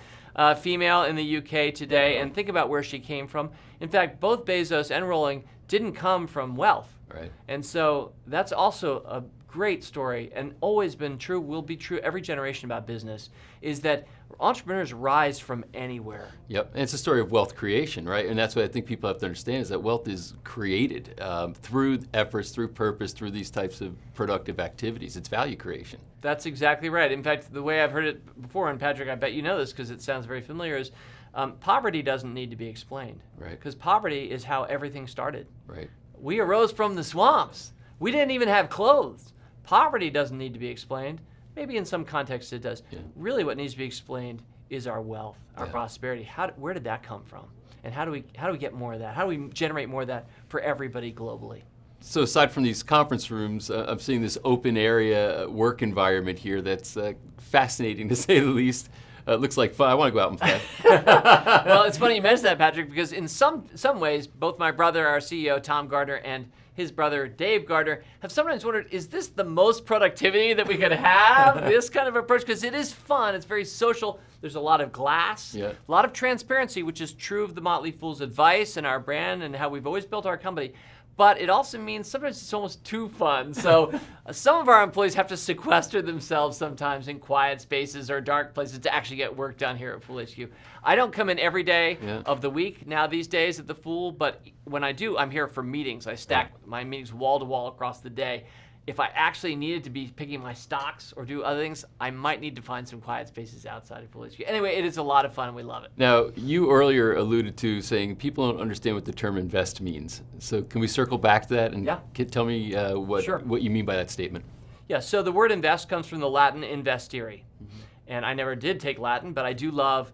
female in the UK today, and think about where she came from. In fact, both Bezos and Rowling didn't come from wealth. Right. And so that's also a great story, and always been true, will be true every generation about business, is that entrepreneurs rise from anywhere. Yep, and it's a story of wealth creation, right? And that's what I think people have to understand, is that wealth is created through efforts, through purpose, through these types of productive activities. It's value creation. That's exactly right. In fact, the way I've heard it before, and Patrick, I bet you know this because it sounds very familiar, is poverty doesn't need to be explained. Right. Because poverty is how everything started. Right. We arose from the swamps. We didn't even have clothes. Poverty doesn't need to be explained. Maybe in some contexts it does. Yeah. Really what needs to be explained is our wealth, our prosperity. Where did that come from? And how do we get more of that? How do we generate more of that for everybody globally? So aside from these conference rooms, I'm seeing this open area work environment here that's fascinating, to say the least. It looks like fun. I want to go out and play. Well, it's funny you mentioned that, Patrick, because in some ways, both my brother, our CEO, Tom Gardner, and his brother, Dave Gardner, have sometimes wondered, is this the most productivity that we could have, this kind of approach? Because it is fun. It's very social. There's a lot of glass, a lot of transparency, which is true of the Motley Fool's advice and our brand and how we've always built our company. But it also means sometimes it's almost too fun. So some of our employees have to sequester themselves sometimes in quiet spaces or dark places to actually get work done here at Fool HQ. I don't come in every day of the week now these days at the Fool, but when I do, I'm here for meetings. I stack my meetings wall to wall across the day. If I actually needed to be picking my stocks or do other things, I might need to find some quiet spaces outside of Fool HQ. Anyway, it is a lot of fun and we love it. Now, you earlier alluded to saying people don't understand what the term invest means. So can we circle back to that and tell me what you mean by that statement? Yeah, so the word invest comes from the Latin investere. And I never did take Latin, but I do love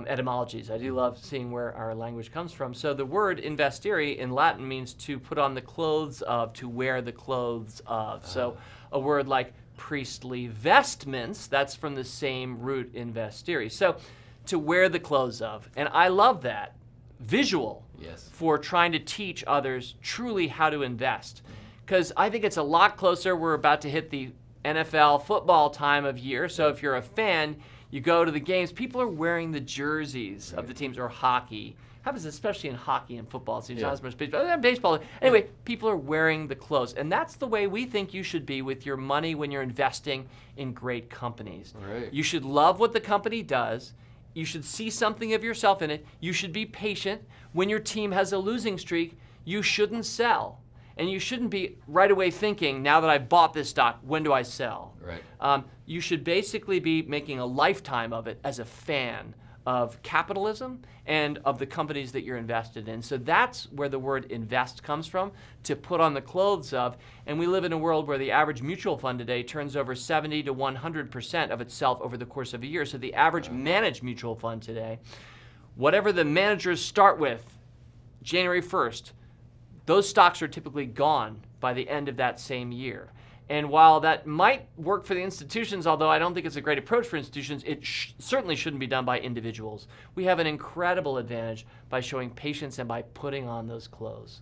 etymologies. I do love seeing where our language comes from. So the word investere in Latin means to put on the clothes of, to wear the clothes of. So a word like priestly vestments, that's from the same root investere. So to wear the clothes of. And I love that visual for trying to teach others truly how to invest. Because I think it's a lot closer. We're about to hit the NFL football time of year. So if you're a fan, you go to the games, people are wearing the jerseys of the teams, or hockey. Happens especially in hockey and football. So not as much baseball. Baseball. Anyway, people are wearing the clothes. And that's the way we think you should be with your money when you're investing in great companies. Right. You should love what the company does. You should see something of yourself in it. You should be patient. When your team has a losing streak, you shouldn't sell. And you shouldn't be right away thinking, now that I've bought this stock, when do I sell? Right. You should basically be making a lifetime of it as a fan of capitalism and of the companies that you're invested in. So that's where the word invest comes from, to put on the clothes of. And we live in a world where the average mutual fund today turns over 70 to 100% of itself over the course of a year. So the average managed mutual fund today, whatever the managers start with, January 1st, those stocks are typically gone by the end of that same year. And while that might work for the institutions, although I don't think it's a great approach for institutions, it certainly shouldn't be done by individuals. We have an incredible advantage by showing patience and by putting on those clothes.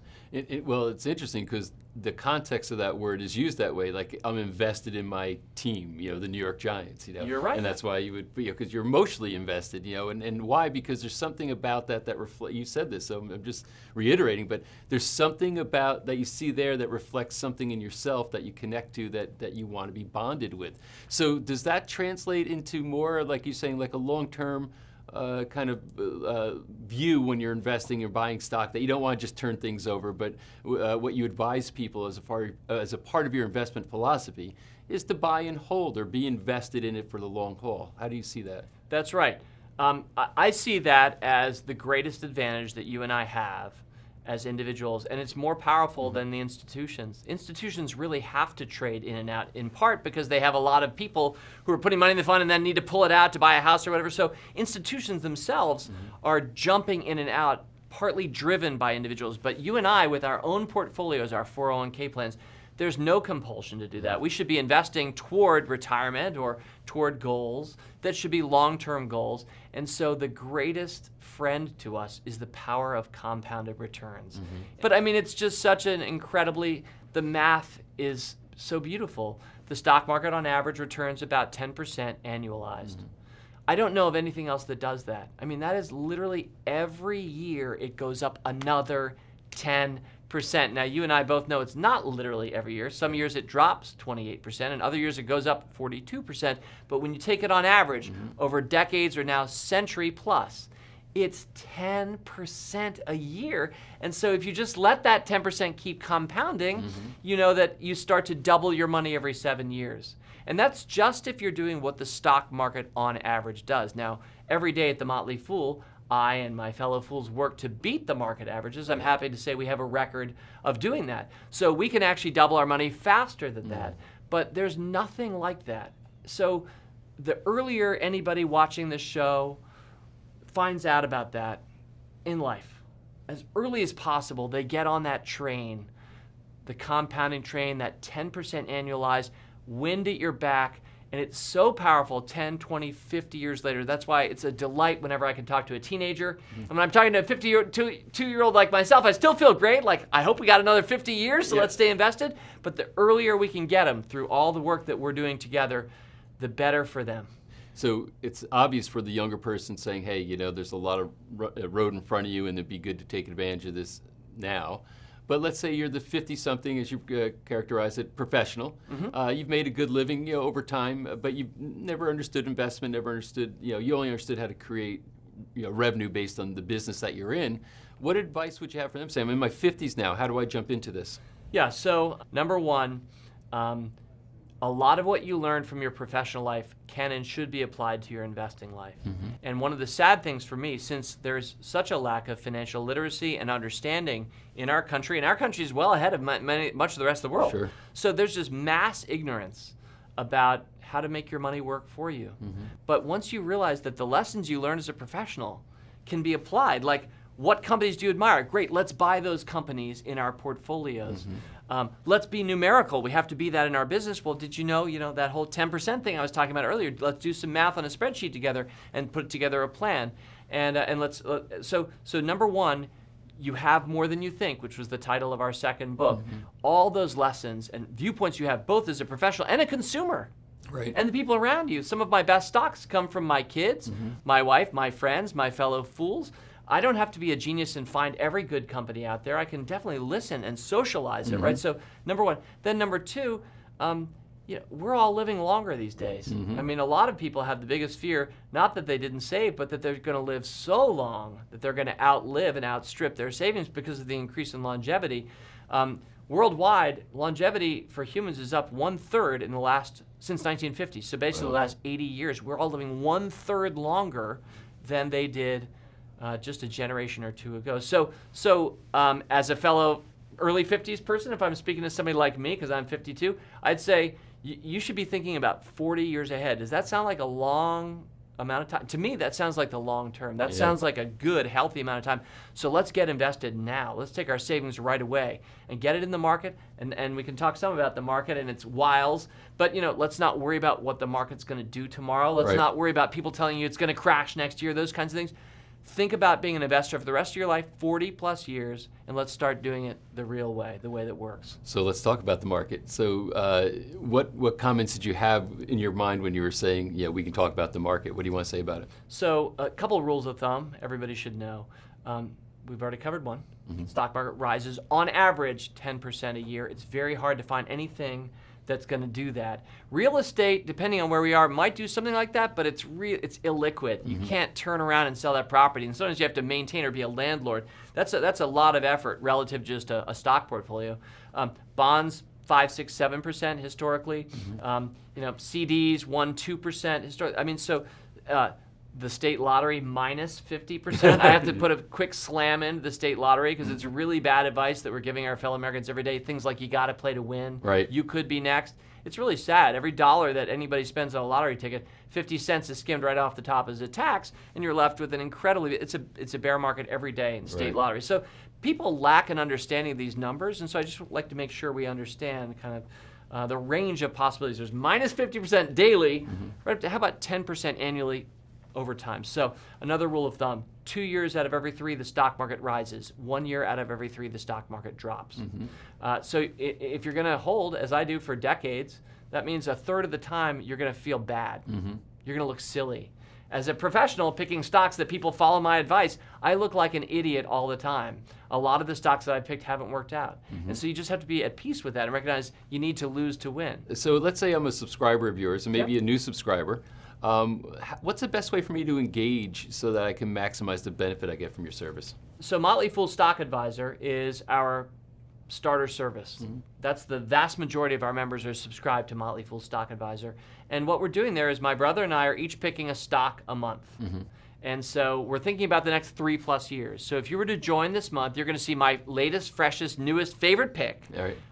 Well, it's interesting because the context of that word is used that way. Like, I'm invested in my team, the New York Giants. You're right. And that's why you would be, because you're emotionally invested, and why? Because there's something about that reflects, you said this, so I'm just reiterating, but there's something about that you see there that reflects something in yourself that you connect to that you want to be bonded with. So does that translate into more, like you're saying, like a long-term kind of view when you're investing or buying stock, that you don't want to just turn things over, but what you advise people as a part of your investment philosophy is to buy and hold or be invested in it for the long haul? How do you see that? That's right. I see that as the greatest advantage that you and I have as individuals, and it's more powerful than the institutions. Institutions really have to trade in and out, in part because they have a lot of people who are putting money in the fund and then need to pull it out to buy a house or whatever. So institutions themselves are jumping in and out, partly driven by individuals. But you and I, with our own portfolios, our 401k plans, there's no compulsion to do that. We should be investing toward retirement or toward goals that should be long-term goals. And so the greatest friend to us is the power of compounded returns. But I mean, it's just such an incredibly, the math is so beautiful. The stock market on average returns about 10% annualized. I don't know of anything else that does that. I mean, that is literally every year it goes up another 10%. Now, you and I both know it's not literally every year. Some years it drops 28%, and other years it goes up 42%. But when you take it on average over decades or now century plus, it's 10% a year. And so if you just let that 10% keep compounding, you know that you start to double your money every 7 years. And that's just if you're doing what the stock market on average does. Now, every day at the Motley Fool, I and my fellow fools work to beat the market averages. I'm happy to say we have a record of doing that. So we can actually double our money faster than that. But there's nothing like that. So the earlier anybody watching this show finds out about that in life, as early as possible, they get on that train, the compounding train, that 10% annualized, wind at your back. And it's so powerful 10, 20, 50 years later. That's why it's a delight whenever I can talk to a teenager. And when I'm talking to a 52-year-old like myself, I still feel great. Like, I hope we got another 50 years, so let's stay invested. But the earlier we can get them through all the work that we're doing together, the better for them. So it's obvious for the younger person saying, hey, there's a lot of road in front of you and it'd be good to take advantage of this now. But let's say you're the 50-something, as you characterize it, professional. You've made a good living, over time, but you've never understood investment, never understood, you only understood how to create, revenue based on the business that you're in. What advice would you have for them? Say, I'm in my 50s now. How do I jump into this? Yeah. So number one, a lot of what you learn from your professional life can and should be applied to your investing life. And one of the sad things for me, since there's such a lack of financial literacy and understanding in our country, and our country is well ahead of much of the rest of the world. Sure. So there's just mass ignorance about how to make your money work for you. But once you realize that the lessons you learn as a professional can be applied, like, what companies do you admire? Great, let's buy those companies in our portfolios. Let's be numerical. We have to be that in our business. Well, did you know that whole 10% thing I was talking about earlier? Let's do some math on a spreadsheet together and put together a plan. And let's so number one, you have more than you think, which was the title of our second book. All those lessons and viewpoints you have, both as a professional and a consumer. Right. And the people around you. Some of my best stocks come from my kids, my wife, my friends, my fellow fools. I don't have to be a genius and find every good company out there. I can definitely listen and socialize it, right? So number one. Then number two, we're all living longer these days. I mean, a lot of people have the biggest fear, not that they didn't save, but that they're going to live so long that they're going to outlive and outstrip their savings because of the increase in longevity. Worldwide, longevity for humans is up 1/3 since 1950. So basically the last 80 years, we're all living 1/3 longer than they did just a generation or two ago. So as a fellow early 50s person, if I'm speaking to somebody like me, because I'm 52, I'd say you should be thinking about 40 years ahead. Does that sound like a long amount of time. To me, that sounds like the long term. That sounds like a good, healthy amount of time. So let's get invested now. Let's take our savings right away and get it in the market. And we can talk some about the market and its wiles. But let's not worry about what the market's going to do tomorrow. Let's not worry about people telling you it's going to crash next year, those kinds of things. Think about being an investor for the rest of your life, 40 plus years, and let's start doing it the real way, the way that works. So let's talk about the market. So what comments did you have in your mind when you were saying, yeah, we can talk about the market? What do you want to say about it? So a couple of rules of thumb everybody should know. We've already covered one. Stock market rises on average 10% a year. It's very hard to find anything that's going to do that. Real estate, depending on where we are, might do something like that, but it's illiquid. You can't turn around and sell that property, and sometimes you have to maintain or be a landlord. That's a lot of effort relative to just a stock portfolio. Bonds, 5, 6, 7% historically. CDs, 1, 2% historically. I mean, so the state lottery minus 50%. I have to put a quick slam into the state lottery because it's really bad advice that we're giving our fellow Americans every day. Things like you got to play to win. Right. You could be next. It's really sad. Every dollar that anybody spends on a lottery ticket, 50 cents is skimmed right off the top as a tax, and you're left with an incredibly, it's a bear market every day in state lottery. So people lack an understanding of these numbers, and so I just like to make sure we understand kind of the range of possibilities. There's minus 50% daily, right up to how about 10% annually over time. So another rule of thumb, 2 years out of every 3, the stock market rises. 1 year out of every 3, the stock market drops. So if you're going to hold, as I do for decades, that means a third of the time you're going to feel bad. You're going to look silly. As a professional picking stocks that people follow my advice, I look like an idiot all the time. A lot of the stocks that I picked haven't worked out. And so you just have to be at peace with that and recognize you need to lose to win. So let's say I'm a subscriber of yours and maybe a new subscriber. What's the best way for me to engage so that I can maximize the benefit I get from your service? So Motley Fool Stock Advisor is our starter service. That's the vast majority of our members are subscribed to Motley Fool Stock Advisor. And what we're doing there is my brother and I are each picking a stock a month. And so we're thinking about the next 3+ years. So if you were to join this month, you're going to see my latest, freshest, newest favorite pick,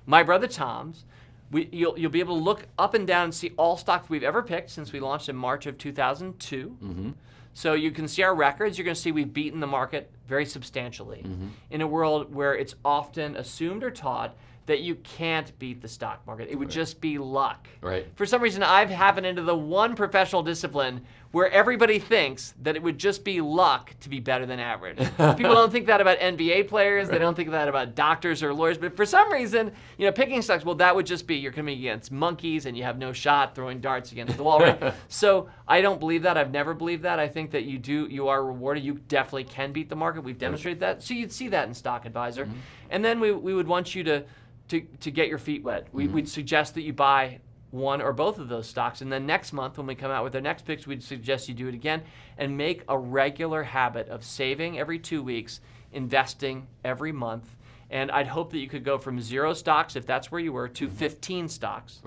my brother Tom's. You'll be able to look up and down and see all stocks we've ever picked since we launched in March of 2002. So you can see our records. You're going to see we've beaten the market very substantially in a world where it's often assumed or taught that you can't beat the stock market. It would just be luck. For some reason, I've happened into the one professional discipline where everybody thinks that it would just be luck to be better than average. People don't think that about NBA players. They don't think that about doctors or lawyers. But for some reason, picking stocks, well, that would just be you're coming against monkeys and you have no shot throwing darts against the wall. So I don't believe that. I've never believed that. I think that you are rewarded. You definitely can beat the market. We've demonstrated that. So you'd see that in Stock Advisor. And then we would want you to get your feet wet. We'd suggest that you buy one or both of those stocks. And then next month, when we come out with our next picks, we'd suggest you do it again and make a regular habit of saving every 2 weeks, investing every month. And I'd hope that you could go from 0 stocks, if that's where you were, to 15 stocks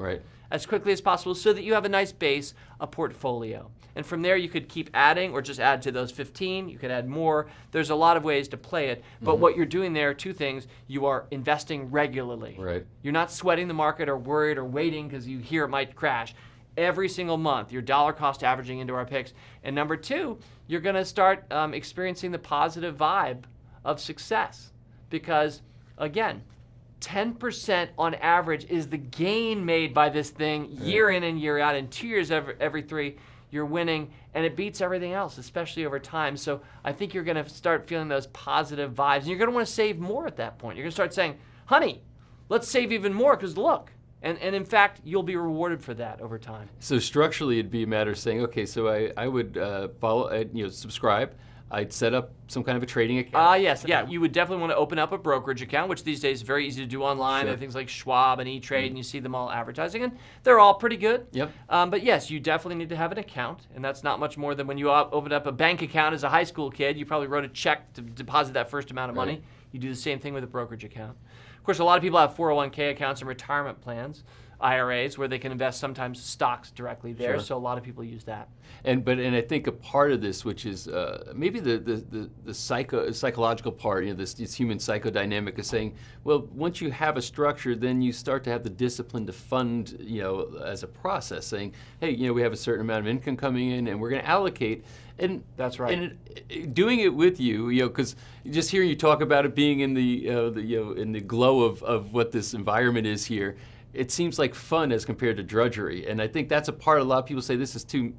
as quickly as possible so that you have a nice base, a portfolio. And from there, you could keep adding or just add to those 15. You could add more. There's a lot of ways to play it. But what you're doing there, 2 things. You are investing regularly. You're not sweating the market or worried or waiting because you hear it might crash. Every single month, you're dollar cost averaging into our picks. And number 2, you're going to start experiencing the positive vibe of success. Because, again, 10% on average is the gain made by this thing year in and year out. In 2 years, every 3, you're winning, and it beats everything else, especially over time. So I think you're going to start feeling those positive vibes, and you're going to want to save more at that point. You're going to start saying, honey, let's save even more because look. And in fact, you'll be rewarded for that over time. So structurally, it'd be a matter of saying, okay, so I would subscribe. I'd set up some kind of a trading account. Yes. Yeah, you would definitely want to open up a brokerage account, which these days is very easy to do online. There are things like Schwab and E-Trade, and you see them all advertising, and they're all pretty good. But yes, you definitely need to have an account, and that's not much more than when you opened up a bank account as a high school kid. You probably wrote a check to deposit that first amount of money. You do the same thing with a brokerage account. Of course, a lot of people have 401k accounts and retirement plans. IRAs where they can invest sometimes stocks directly there. Sure. So a lot of people use that. And I think a part of this, which is maybe the psychological part, this human psychodynamic, is saying, well, once you have a structure, then you start to have the discipline to fund, as a process, saying, hey, we have a certain amount of income coming in, and we're going to allocate. And That's right. And doing it with you, because just hearing you talk about it being in in the glow of what this environment is here, it seems like fun as compared to drudgery. And I think that's a part. A lot of people say this is too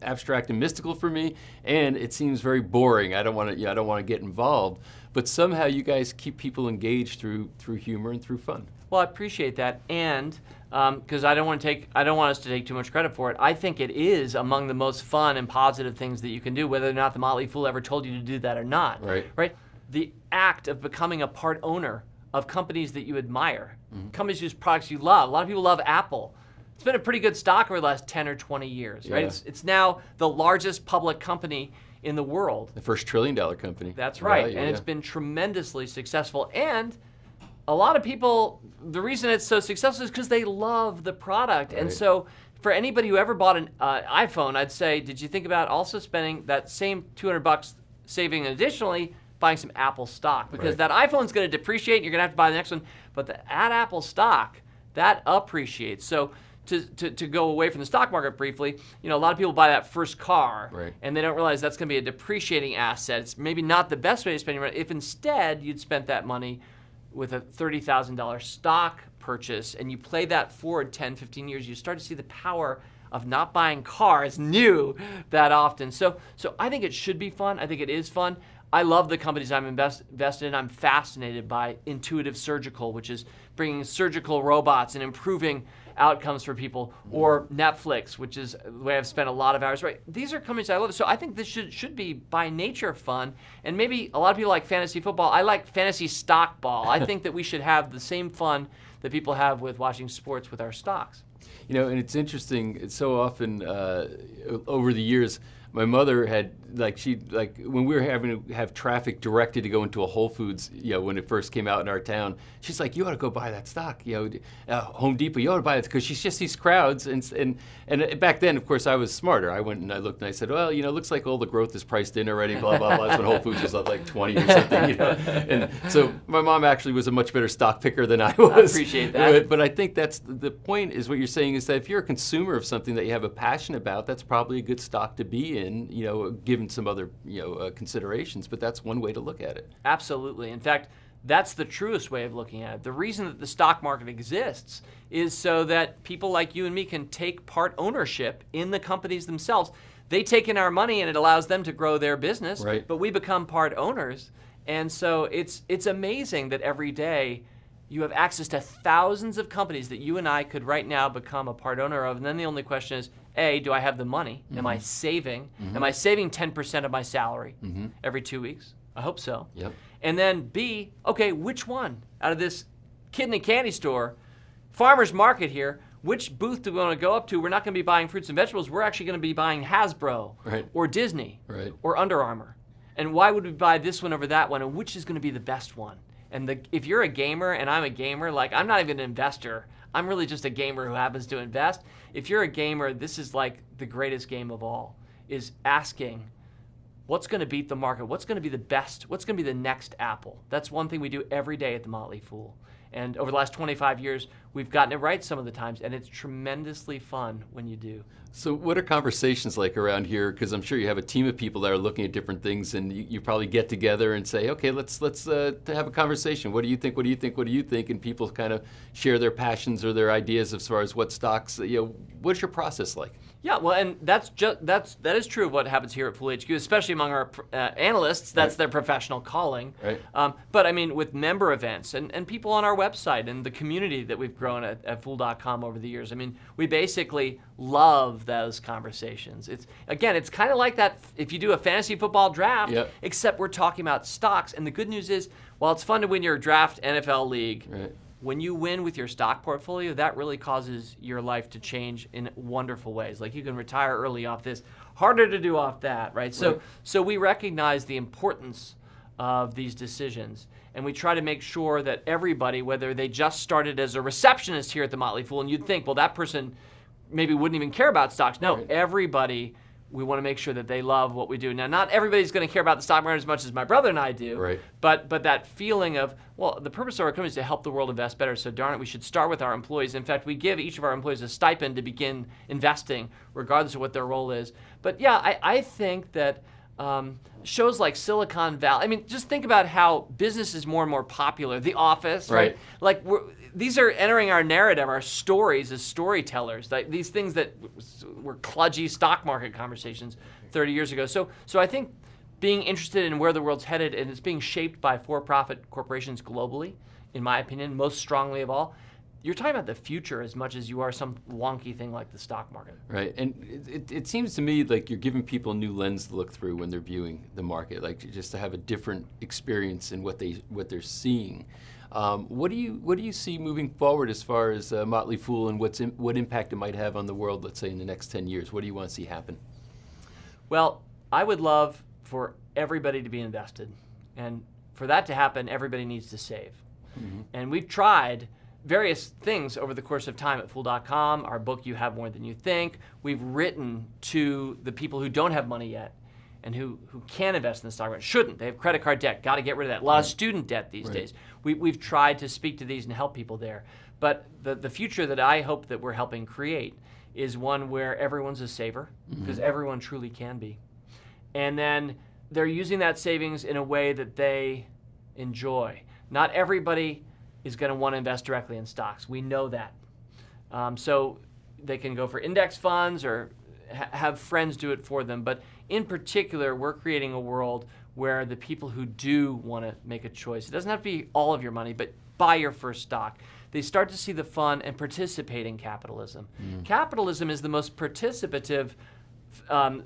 abstract and mystical for me, and it seems very boring. I don't want to get involved. But somehow you guys keep people engaged through humor and through fun. Well, I appreciate that, and because I don't want us to take too much credit for it. I think it is among the most fun and positive things that you can do, whether or not the Motley Fool ever told you to do that or not. Right. Right. The act of becoming a part owner of companies that you admire, companies whose products you love. A lot of people love Apple. It's been a pretty good stock over the last 10 or 20 years, right? Yeah. It's now the largest public company in the world. The first $1 trillion company. That's right, Value, and yeah. it's been tremendously successful. And a lot of people, the reason it's so successful is because they love the product. And Right. so for anybody who ever bought an iPhone, I'd say, did you think about also spending that same $200 saving additionally buying some Apple stock? Because Right. that iPhone's going to depreciate and you're going to have to buy the next one. But at Apple stock, that appreciates. So to go away from the stock market briefly, a lot of people buy that first car, Right. and they don't realize that's going to be a depreciating asset. It's maybe not the best way to spend your money. If instead you'd spent that money with a $30,000 stock purchase and you play that forward 10, 15 years, you start to see the power of not buying cars new that often. So I think it should be fun. I think it is fun. I love the companies I'm invested in. I'm fascinated by Intuitive Surgical, which is bringing surgical robots and improving outcomes for people, or Netflix, which is the way I've spent a lot of hours. Right, these are companies I love. So I think this should be by nature fun. And maybe a lot of people like fantasy football. I like fantasy stock ball. I think that we should have the same fun that people have with watching sports with our stocks. And it's interesting. It's so often over the years, my mother had when we were having to have traffic directed to go into a Whole Foods, when it first came out in our town, she's like, "You ought to go buy that stock, Home Depot. You ought to buy it," because she's just these crowds. And back then, of course, I was smarter. I went and I looked and I said, "Well, it looks like all the growth is priced in already." Blah blah blah. That's when Whole Foods was up like 20 or something, And so my mom actually was a much better stock picker than I was. I appreciate that. But I think that's the point. Is what you're saying is that if you're a consumer of something that you have a passion about, that's probably a good stock to be in. Given some other considerations, but that's one way to look at it. Absolutely. In fact, that's the truest way of looking at it. The reason that the stock market exists is so that people like you and me can take part ownership in the companies themselves. They take in our money and it allows them to grow their business, Right. but we become part owners. And so it's amazing that every day you have access to thousands of companies that you and I could right now become a part owner of. And then the only question is, A, do I have the money? Am I saving? Am I saving 10% of my salary every 2 weeks? I hope so. Yep. And then B, okay, which one out of this kid in a candy store, farmer's market here, which booth do we want to go up to? We're not going to be buying fruits and vegetables. We're actually going to be buying Hasbro Right. or Disney Right. or Under Armour. And why would we buy this one over that one? And which is going to be the best one? And if you're a gamer and I'm a gamer, I'm not even an investor. I'm really just a gamer who happens to invest. If you're a gamer, this is like the greatest game of all, is asking, what's going to beat the market? What's going to be the best? What's going to be the next Apple? That's one thing we do every day at the Motley Fool. And over the last 25 years, we've gotten it right some of the times, and it's tremendously fun when you do. So what are conversations like around here? Because I'm sure you have a team of people that are looking at different things, and you probably get together and say, okay, let's have a conversation. What do you think? What do you think? What do you think? And people kind of share their passions or their ideas as far as what stocks. What's your process like? Yeah, well, and that is true of what happens here at Fool HQ, especially among our analysts. That's Right. their professional calling. Right. But I mean, with member events and people on our website and the community that we've grown at Fool.com over the years, I mean, we basically love those conversations. It's kind of like that if you do a fantasy football draft, Yep. except we're talking about stocks. And the good news is, while it's fun to win your draft NFL league, Right. when you win with your stock portfolio, that really causes your life to change in wonderful ways. Like you can retire early off this, harder to do off that, right? So we recognize the importance of these decisions. And we try to make sure that everybody, whether they just started as a receptionist here at the Motley Fool, and you'd think, well, that person maybe wouldn't even care about stocks. No, everybody, we want to make sure that they love what we do. Now, not everybody's going to care about the stock market as much as my brother and I do, Right. but that feeling of, well, the purpose of our company is to help the world invest better, so darn it, we should start with our employees. In fact, we give each of our employees a stipend to begin investing, regardless of what their role is. But yeah, I think that shows like Silicon Valley, I mean, just think about how business is more and more popular. The Office, right? Like, these are entering our narrative, our stories as storytellers. Like these things that were kludgy stock market conversations 30 years ago. So I think being interested in where the world's headed, and it's being shaped by for-profit corporations globally, in my opinion, most strongly of all. You're talking about the future as much as you are some wonky thing like the stock market. Right, and it seems to me like you're giving people a new lens to look through when they're viewing the market, like just to have a different experience in what they're seeing. What do you see moving forward as far as Motley Fool and what impact it might have on the world, let's say in the next 10 years? What do you want to see happen? Well, I would love for everybody to be invested, and for that to happen, everybody needs to save. And we've tried various things over the course of time at Fool.com, our book, You Have More Than You Think. We've written to the people who don't have money yet and who can invest in the stock market, shouldn't. They have credit card debt, got to get rid of that. A lot of student debt these days. We've tried to speak to these and help people there. But the future that I hope that we're helping create is one where everyone's a saver, because everyone truly can be. And then they're using that savings in a way that they enjoy. Not everybody is going to want to invest directly in stocks. We know that. So they can go for index funds or have friends do it for them. But in particular, we're creating a world where the people who do want to make a choice, it doesn't have to be all of your money, but buy your first stock. They start to see the fun and participate in capitalism. Capitalism is the most participative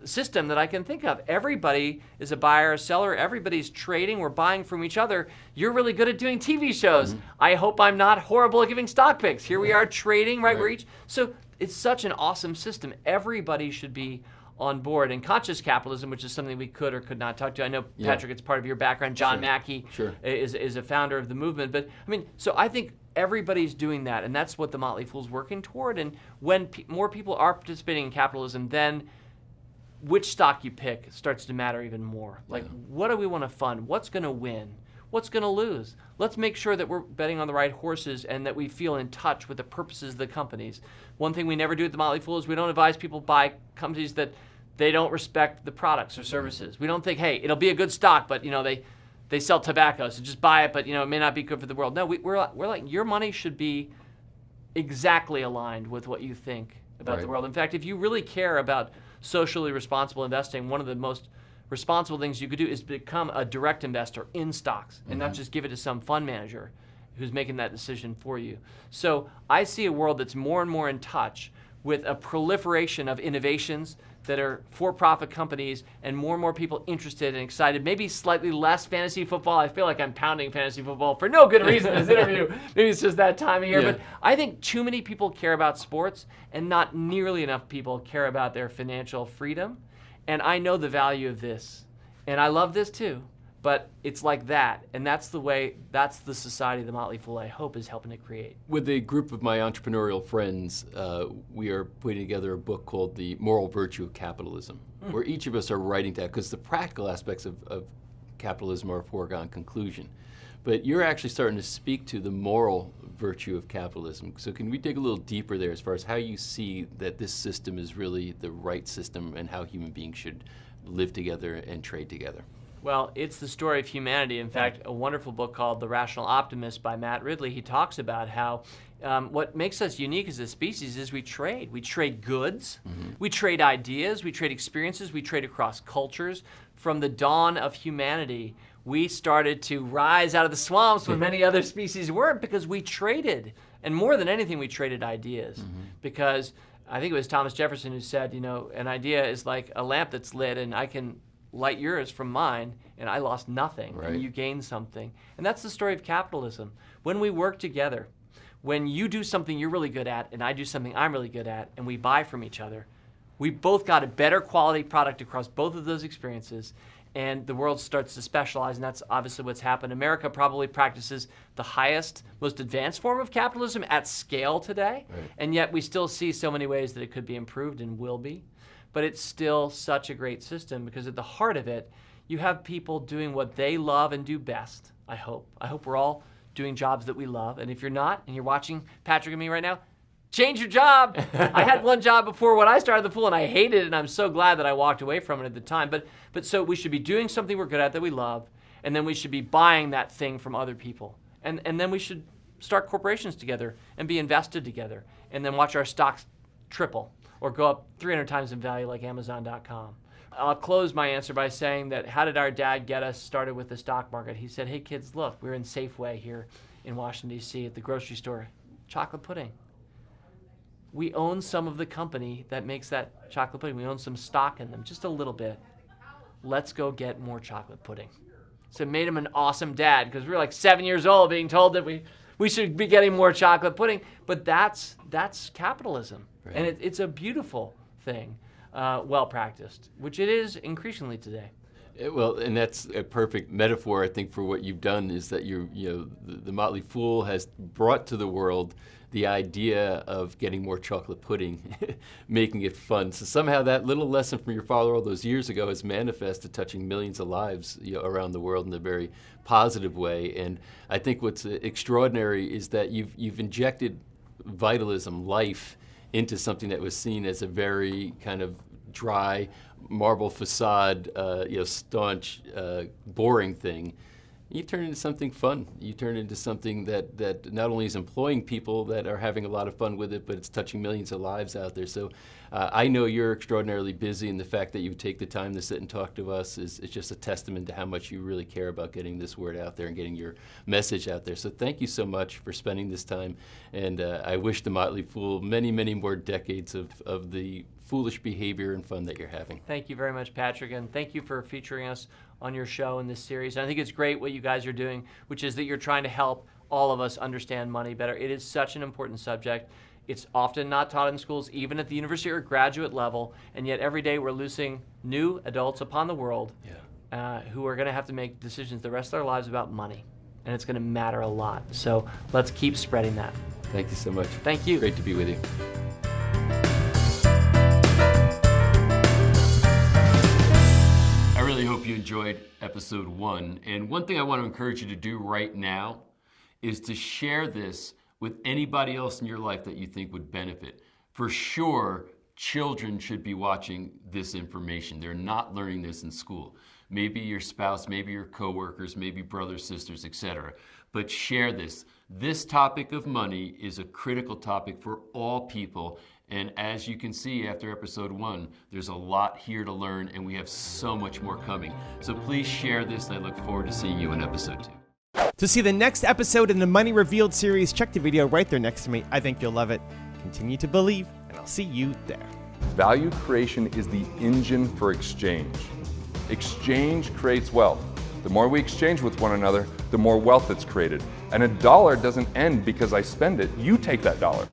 system that I can think of. Everybody is a buyer, a seller. Everybody's trading. We're buying from each other. You're really good at doing TV shows. I hope I'm not horrible at giving stock picks. Here we are trading, right? We're each. So it's such an awesome system. Everybody should be on board. And conscious capitalism, which is something we could or could not talk to. I know, Patrick, it's part of your background. John Mackey is a founder of the movement. But I mean, so I think everybody's doing that, and that's what the Motley Fool's working toward. And when more people are participating in capitalism, then which stock you pick starts to matter even more. Like, what do we want to fund? What's going to win? What's going to lose? Let's make sure that we're betting on the right horses and that we feel in touch with the purposes of the companies. One thing we never do at the Motley Fool is we don't advise people buy companies that they don't respect the products or services. We don't think, hey, it'll be a good stock, but they sell tobacco, so just buy it, but it may not be good for the world. No, we're like, your money should be exactly aligned with what you think about the world. In fact, if you really care about socially responsible investing, one of the most responsible things you could do is become a direct investor in stocks and not just give it to some fund manager who's making that decision for you. So I see a world that's more and more in touch with a proliferation of innovations that are for-profit companies and more people interested and excited. Maybe slightly less fantasy football. I feel like I'm pounding fantasy football for no good reason in this interview. Maybe it's just that time of year. But I think too many people care about sports and not nearly enough people care about their financial freedom. And I know the value of this. And I love this too. But it's like that, and that's the society the Motley Fool, I hope, is helping to create. With a group of my entrepreneurial friends, we are putting together a book called The Moral Virtue of Capitalism, where each of us are writing that, because the practical aspects of capitalism are a foregone conclusion. But you're actually starting to speak to the moral virtue of capitalism. So can we dig a little deeper there as far as how you see that this system is really the right system and how human beings should live together and trade together? Well, it's the story of humanity. In fact, a wonderful book called The Rational Optimist by Matt Ridley, he talks about how what makes us unique as a species is we trade. We trade goods, we trade ideas, we trade experiences, we trade across cultures. From the dawn of humanity, we started to rise out of the swamps when many other species weren't, because we traded. And more than anything, we traded ideas. Because I think it was Thomas Jefferson who said, an idea is like a lamp that's lit, and I can light yours from mine, and I lost nothing, and you gained something. And that's the story of capitalism. When we work together, when you do something you're really good at, and I do something I'm really good at, and we buy from each other, we both got a better quality product across both of those experiences, and the world starts to specialize, and that's obviously what's happened. America probably practices the highest, most advanced form of capitalism at scale today, and yet we still see so many ways that it could be improved and will be. But it's still such a great system because at the heart of it, you have people doing what they love and do best, I hope. I hope we're all doing jobs that we love, and if you're not, and you're watching Patrick and me right now, change your job. I had one job before when I started the pool and I hated it, and I'm so glad that I walked away from it at the time. But so we should be doing something we're good at that we love, and then we should be buying that thing from other people. And then we should start corporations together and be invested together, and then watch our stocks triple or go up 300 times in value like Amazon.com. I'll close my answer by saying that how did our dad get us started with the stock market? He said, hey kids, look, we're in Safeway here in Washington, D.C. at the grocery store. Chocolate pudding. We own some of the company that makes that chocolate pudding. We own some stock in them, just a little bit. Let's go get more chocolate pudding. So it made him an awesome dad because we were like 7 years old being told that we should be getting more chocolate pudding. But that's capitalism. Right. And it's a beautiful thing, well practiced, which it is increasingly today. Well, and that's a perfect metaphor, I think, for what you've done is that the Motley Fool has brought to the world the idea of getting more chocolate pudding, making it fun. So somehow that little lesson from your father all those years ago has manifested, touching millions of lives around the world in a very positive way. And I think what's extraordinary is that you've injected vitalism, life, into something that was seen as a very kind of dry, marble facade, staunch, boring thing. You turn it into something fun. You turn it into something that not only is employing people that are having a lot of fun with it, but it's touching millions of lives out there. So I know you're extraordinarily busy, and the fact that you take the time to sit and talk to us is just a testament to how much you really care about getting this word out there and getting your message out there. So thank you so much for spending this time, and I wish the Motley Fool many, many more decades of the foolish behavior and fun that you're having. Thank you very much, Patrick, and thank you for featuring us on your show in this series. And I think it's great what you guys are doing, which is that you're trying to help all of us understand money better. It is such an important subject. It's often not taught in schools, even at the university or graduate level, and yet every day we're losing new adults upon the world who are going to have to make decisions the rest of their lives about money, and it's going to matter a lot. So let's keep spreading that. Thank you so much. Thank you. Great to be with you. I really hope you enjoyed episode 1. And one thing I want to encourage you to do right now is to share this with anybody else in your life that you think would benefit. For sure, children should be watching this information. They're not learning this in school. Maybe your spouse, maybe your coworkers, maybe brothers, sisters, etc. But share this. This topic of money is a critical topic for all people. And as you can see after episode 1, there's a lot here to learn, and we have so much more coming. So please share this, and I look forward to seeing you in episode 2. To see the next episode in the Money Revealed series, check the video right there next to me. I think you'll love it. Continue to believe, and I'll see you there. Value creation is the engine for exchange. Exchange creates wealth. The more we exchange with one another, the more wealth that's created. And a dollar doesn't end because I spend it. You take that dollar.